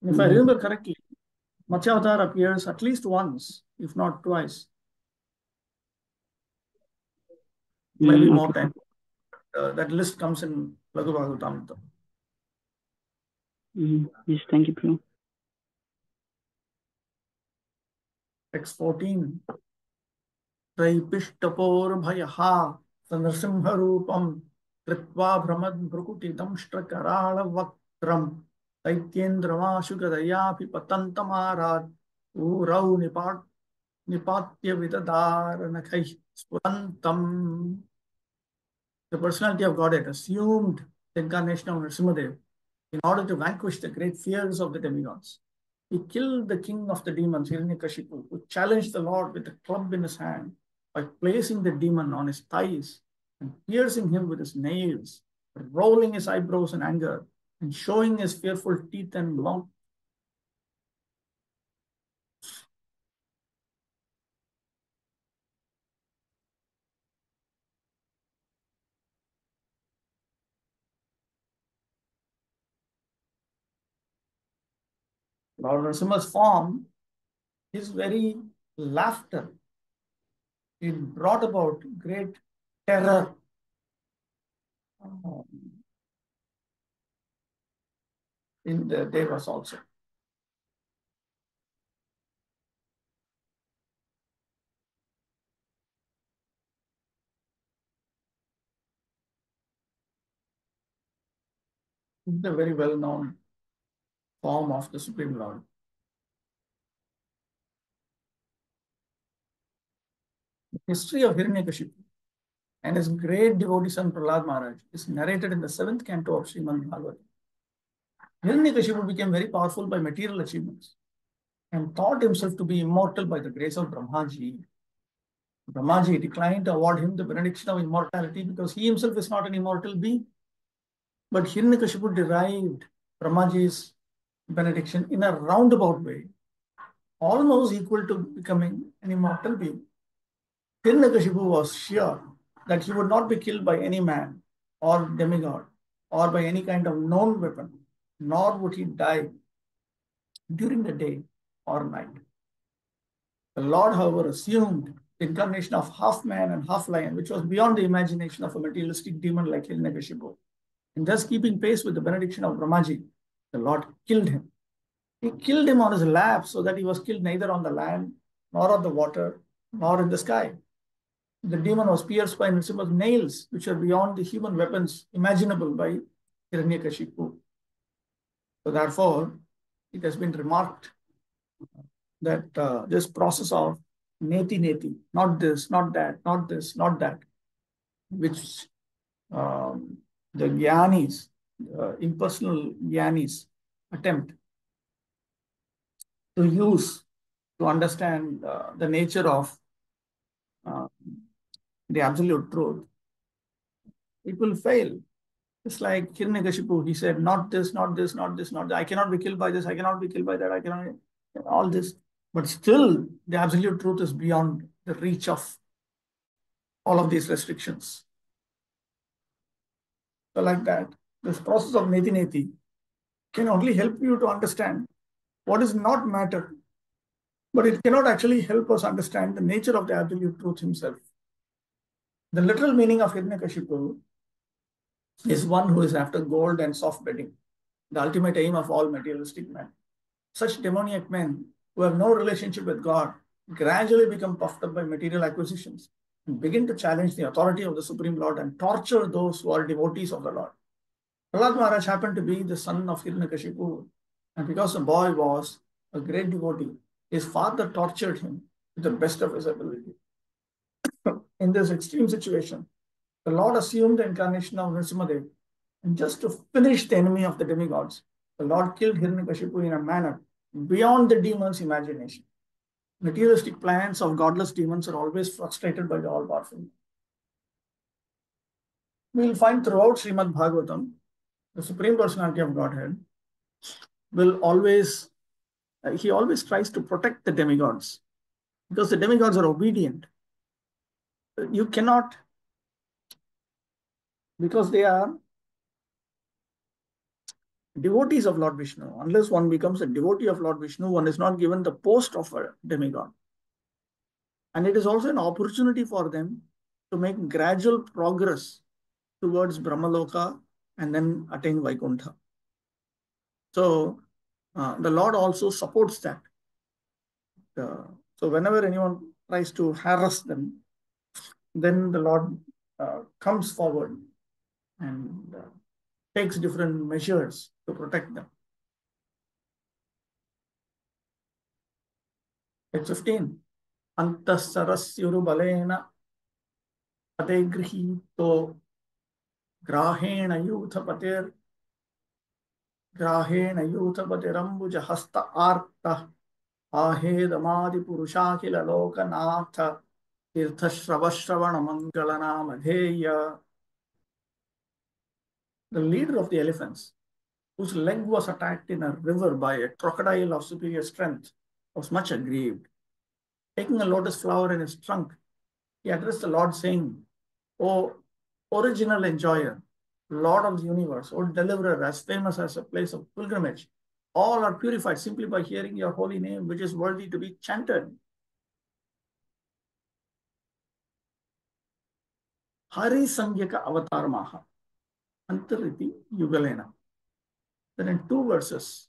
If I remember correctly, Matsya appears at least once, if not twice, maybe more Okay. times. That list comes in Laghu Bhagavatamrita. Yes, thank you, Prabhu. Text 14. त्रैपिष्टपोर्भयहा सनृसिंहरूपं कृत्वा भ्रमद्भ्रुकुटिदंष्ट्रकराळवक्त्रं दैत्येन्द्रमाशुगदयाभिपतन्तमारात् ऊरौ निपात्य विददारनखैः स्फुरन्तम्. The personality of Godhead assumed the incarnation of Nrsimhadev in order to vanquish the great fears of the demigods. He killed the king of the demons, Hiranyakashipu, who challenged the Lord with a club in his hand by placing the demon on his thighs and piercing him with his nails, rolling his eyebrows in anger, and showing his fearful teeth and long. Lord Nrsimha's form, his very laughter, it brought about great terror in the Devas also. It's a very well-known form of the Supreme Lord. The history of Hiranyakashipu and his great devotee son Prahlad Maharaj is narrated in the 7th canto of Srimad Bhagavatam. Hiranyakashipu became very powerful by material achievements and thought himself to be immortal by the grace of Brahmaji. Brahmaji declined to award him the benediction of immortality because he himself is not an immortal being. But Hiranyakashipu derived Brahmaji's benediction in a roundabout way, almost equal to becoming an immortal being. Hiranyakashipu was sure that he would not be killed by any man or demigod or by any kind of known weapon, nor would he die during the day or night. The Lord, however, assumed the incarnation of half man and half lion, which was beyond the imagination of a materialistic demon like Hiranyakashipu. And thus, keeping pace with the benediction of Brahmaji, the Lord killed him. He killed him on his lap so that he was killed neither on the land, nor on the water, nor in the sky. The demon was pierced by Nrsimha's nails, which are beyond the human weapons imaginable by Hiranyakashipu. So therefore, it has been remarked that this process of neti, not this, not that, not this, not that, which the Gyanis, impersonal Gyanis attempt to use to understand the nature of the absolute truth, it will fail. It's like Hiranyakashipu, he said, not this, not this, not this, not that. I cannot be killed by this, I cannot be killed by that, I cannot, all this. But still, the absolute truth is beyond the reach of all of these restrictions. So like that, this process of neti can only help you to understand what is not matter, but it cannot actually help us understand the nature of the absolute truth himself. The literal meaning of Hiranyakashipu is one who is after gold and soft bedding, the ultimate aim of all materialistic men. Such demoniac men who have no relationship with God gradually become puffed up by material acquisitions begin to challenge the authority of the Supreme Lord and torture those who are devotees of the Lord. Prahlad Maharaj happened to be the son of Hiranyakashipu, and because the boy was a great devotee, his father tortured him to the best of his ability. In this extreme situation, the Lord assumed the incarnation of Nrsimhadev, and just to finish the enemy of the demigods, the Lord killed Hiranyakashipu in a manner beyond the demon's imagination. Materialistic plans of godless demons are always frustrated by the all-powerful. We will find throughout Srimad Bhagavatam, the Supreme Personality of Godhead will always, he always tries to protect the demigods because the demigods are obedient. You cannot, because they are devotees of Lord Vishnu. Unless one becomes a devotee of Lord Vishnu, one is not given the post of a demigod. And it is also an opportunity for them to make gradual progress towards Brahmaloka and then attain Vaikuntha. So the Lord also supports that. So whenever anyone tries to harass them, then the Lord comes forward and takes different measures to protect them. Text 15. Antasarasyuru balena adegrihito grahena yuthapatir grahena yuthapatirambhuja hasta arta ahedamadi purushakila lokanatha tirthashravashravana mangalanamadeya. The leader of the elephants, whose leg was attacked in a river by a crocodile of superior strength, was much aggrieved. Taking a lotus flower in his trunk, he addressed the Lord saying, O original enjoyer, Lord of the universe, O deliverer, as famous as a place of pilgrimage, all are purified simply by hearing your holy name, which is worthy to be chanted. Hari Sangyaka Avatar Maha, Antariti Yugalena. Then in two verses,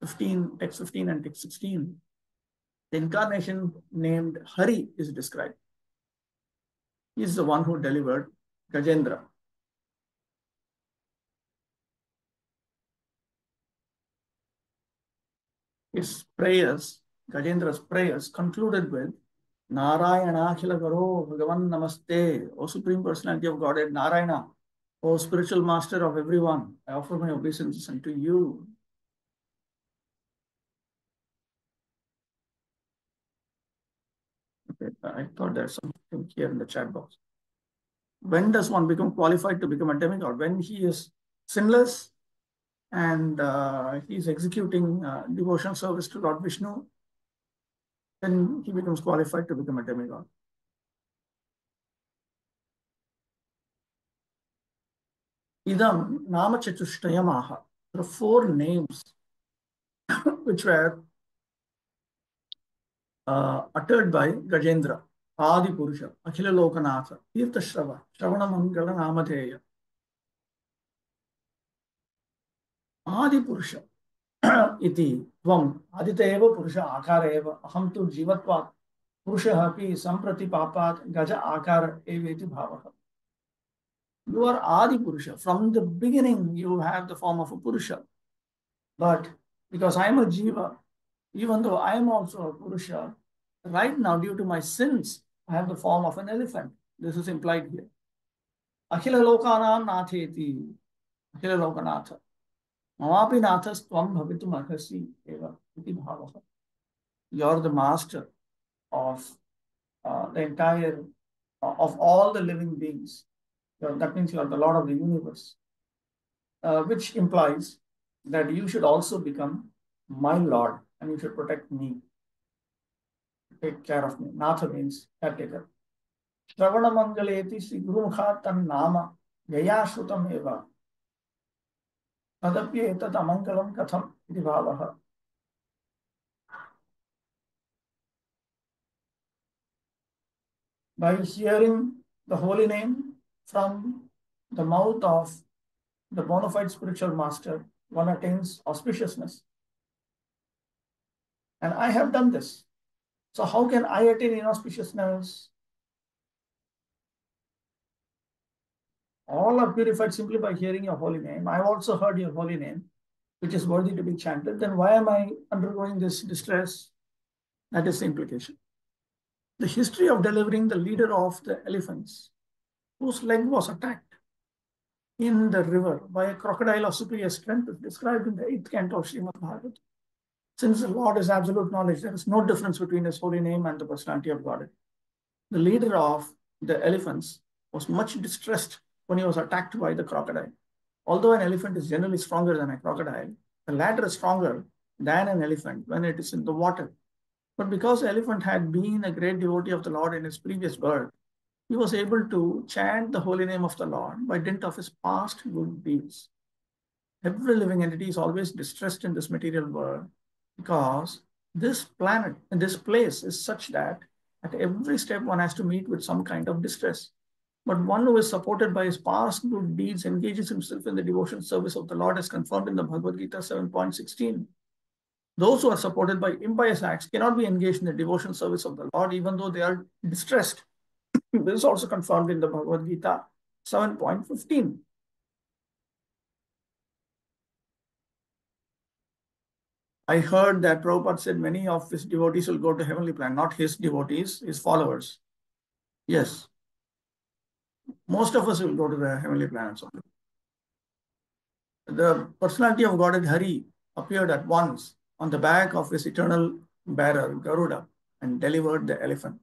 15, text 15 and text 16, the incarnation named Hari is described. He is the one who delivered Gajendra. His prayers, Gajendra's prayers, concluded with Narayana Akhila Garo Bhagavan Namaste, O Supreme Personality of Godhead, Narayana, O spiritual master of everyone, I offer my obeisances unto you. Okay, I thought there's something here in the chat box. When does one become qualified to become a demigod? When he is sinless and he is executing devotional service to Lord Vishnu, then he becomes qualified to become a demigod. Idam Nama Chatushtayamaha. There are four names which were uttered by Gajendra. Adi Purusha, Akhila Lokanatha, Tirtha Shrava, Shravana Mangala Namatheya. Adi Purusha iti Tvam Adita eva Purusha Akara eva Aham tu Jivatvat Purusha hapi Samprati Papat Gaja Akara eveti Bhavaha. You are Adi Purusha. From the beginning, you have the form of a Purusha. But because I am a Jiva, even though I am also a Purusha, right now, due to my sins, I have the form of an elephant. This is implied here. Akhila Lokanam Natheti. Akhila Lokanatha. Mamapi Nathas Tvam Bhavitum Arhasi Eva Iti Bhavaha. You are the master of the entire, of all the living beings. That means you are the Lord of the universe, which implies that you should also become my Lord and you should protect me. Take care of me. Natha means caretaker. Shravana Mangaleti Sri Guru Mukha Tan Nama Yaya Shrutam Eva Tadapya Etat Amangalam Katham Iti Bhavaha. By hearing the holy name from the mouth of the bona fide spiritual master, one attains auspiciousness. And I have done this. So how can I attain inauspiciousness? All are purified simply by hearing your holy name. I've also heard your holy name, which is worthy to be chanted. Then why am I undergoing this distress? That is the implication. The history of delivering the leader of the elephants, whose leg was attacked in the river by a crocodile of superior strength, is described in the 8th canto of Srimad Bhagavatam. Since the Lord is absolute knowledge, there is no difference between his holy name and the personality of God. The leader of the elephants was much distressed when he was attacked by the crocodile. Although an elephant is generally stronger than a crocodile, the latter is stronger than an elephant when it is in the water. But because the elephant had been a great devotee of the Lord in his previous birth, he was able to chant the holy name of the Lord by dint of his past good deeds. Every living entity is always distressed in this material world because this planet and this place is such that at every step one has to meet with some kind of distress. But one who is supported by his past good deeds engages himself in the devotion service of the Lord as confirmed in the Bhagavad Gita 7.16. Those who are supported by impious acts cannot be engaged in the devotion service of the Lord even though they are distressed. This is also confirmed in the Bhagavad Gita 7.15. I heard that Prabhupada said many of his devotees will go to heavenly planet, not his devotees, his followers. Yes, most of us will go to the heavenly planets only. The personality of Godhead Hari appeared at once on the back of his eternal bearer, Garuda, and delivered the elephant.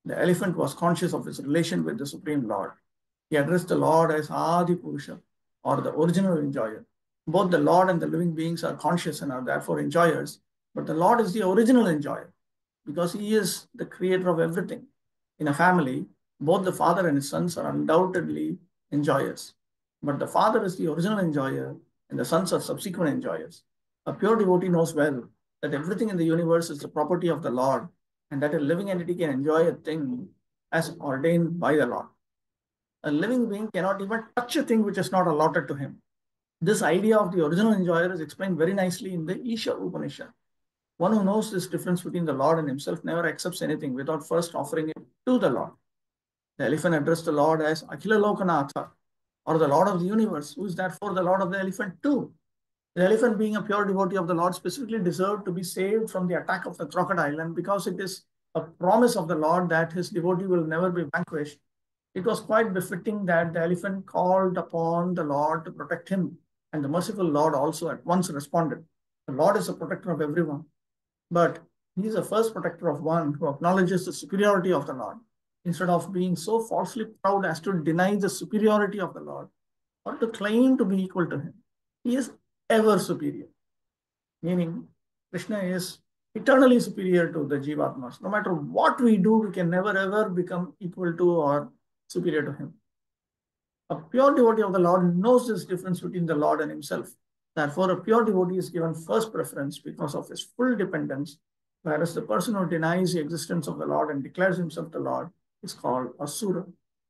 The elephant was conscious of his relation with the Supreme Lord. He addressed the Lord as Adi Purusha, or the original enjoyer. Both the Lord and the living beings are conscious and are therefore enjoyers, but the Lord is the original enjoyer because he is the creator of everything. In a family, both the father and his sons are undoubtedly enjoyers, but the father is the original enjoyer and the sons are subsequent enjoyers. A pure devotee knows well that everything in the universe is the property of the Lord and that a living entity can enjoy a thing as ordained by the Lord. A living being cannot even touch a thing which is not allotted to him. This idea of the original enjoyer is explained very nicely in the Isha Upanishad. One who knows this difference between the Lord and himself never accepts anything without first offering it to the Lord. The elephant addressed the Lord as Akhila Lokanatha, or the Lord of the universe, who is therefore the Lord of the elephant too. The elephant, being a pure devotee of the Lord, specifically deserved to be saved from the attack of the crocodile, and because it is a promise of the Lord that his devotee will never be vanquished, it was quite befitting that the elephant called upon the Lord to protect him, and the merciful Lord also at once responded. The Lord is a protector of everyone, but he is the first protector of one who acknowledges the superiority of the Lord, instead of being so falsely proud as to deny the superiority of the Lord or to claim to be equal to him. He is ever superior, meaning Krishna is eternally superior to the Jivatmas. No matter what we do, we can never ever become equal to or superior to him. A pure devotee of the Lord knows this difference between the Lord and himself. Therefore, a pure devotee is given first preference because of his full dependence, whereas the person who denies the existence of the Lord and declares himself the Lord is called Asura.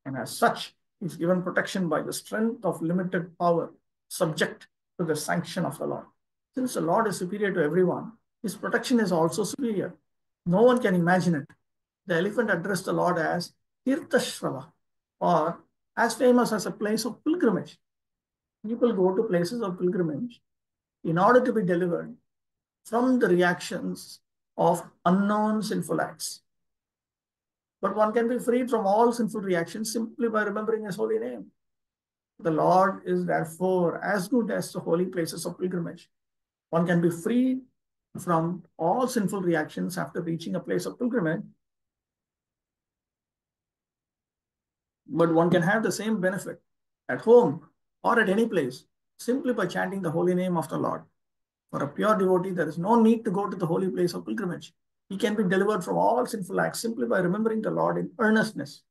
And as such, he is given protection by the strength of limited power, subject to the sanction of the Lord. Since the Lord is superior to everyone, his protection is also superior. No one can imagine it. The elephant addressed the Lord as Tirthashrava, or as famous as a place of pilgrimage. People go to places of pilgrimage in order to be delivered from the reactions of unknown sinful acts. But one can be freed from all sinful reactions simply by remembering his holy name. The Lord is therefore as good as the holy places of pilgrimage. One can be freed from all sinful reactions after reaching a place of pilgrimage, but one can have the same benefit at home or at any place simply by chanting the holy name of the Lord. For a pure devotee, there is no need to go to the holy place of pilgrimage. He can be delivered from all sinful acts simply by remembering the Lord in earnestness.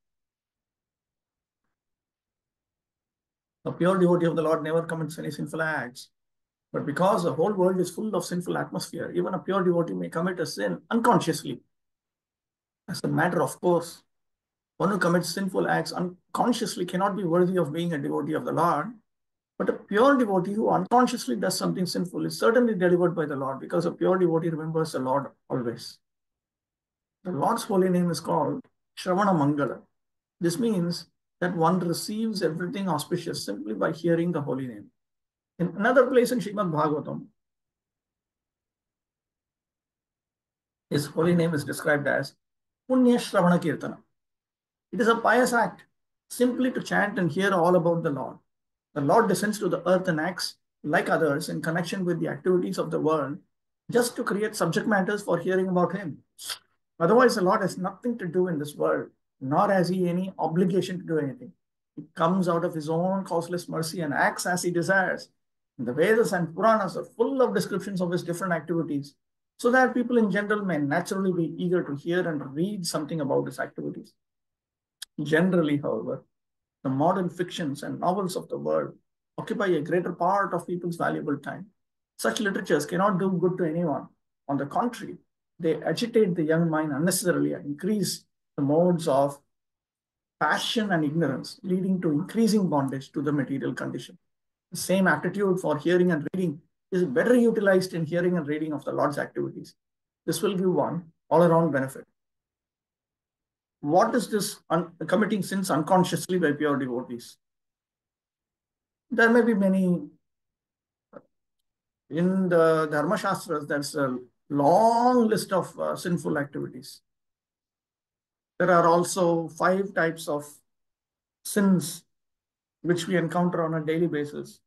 A pure devotee of the Lord never commits any sinful acts. But because the whole world is full of sinful atmosphere, even a pure devotee may commit a sin unconsciously. As a matter of course, one who commits sinful acts unconsciously cannot be worthy of being a devotee of the Lord. But a pure devotee who unconsciously does something sinful is certainly delivered by the Lord because a pure devotee remembers the Lord always. The Lord's holy name is called Shravana Mangala. This means that one receives everything auspicious simply by hearing the holy name. In another place in Srimad Bhagavatam, his holy name is described as Punya Shravana Kirtana. It is a pious act simply to chant and hear all about the Lord. The Lord descends to the earth and acts like others in connection with the activities of the world just to create subject matters for hearing about Him. Otherwise, the Lord has nothing to do in this world, nor has He any obligation to do anything. He comes out of His own causeless mercy and acts as He desires. And the Vedas and Puranas are full of descriptions of His different activities, so that people in general may naturally be eager to hear and read something about His activities. Generally, however, the modern fictions and novels of the world occupy a greater part of people's valuable time. Such literatures cannot do good to anyone. On the contrary, they agitate the young mind unnecessarily and increase the modes of passion and ignorance, leading to increasing bondage to the material condition. The same aptitude for hearing and reading is better utilized in hearing and reading of the Lord's activities. This will give one all-around benefit. What is this committing sins unconsciously by pure devotees? There may be many. In the Dharma Shastras, there's a long list of sinful activities. There are also 5 types of sins which we encounter on a daily basis.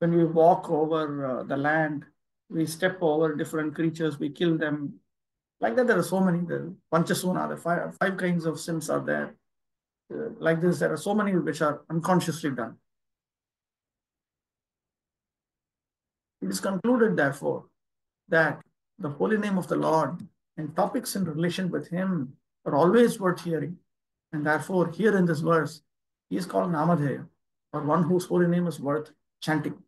When we walk over the land, we step over different creatures, we kill them. Like that, there are so many. The Panchasuna, the five kinds of sins are there. Like this, there are so many which are unconsciously done. It is concluded, therefore, that the holy name of the Lord and topics in relation with Him are always worth hearing. And therefore, here in this verse, he is called Namadheya, or one whose holy name is worth chanting.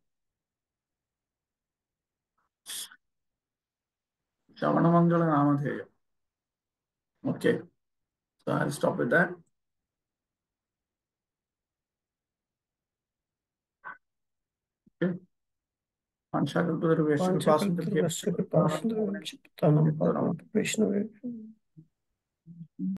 Shavanamangala Namadheya. Okay, so I'll stop with that. Okay. Panchakalpadharvesha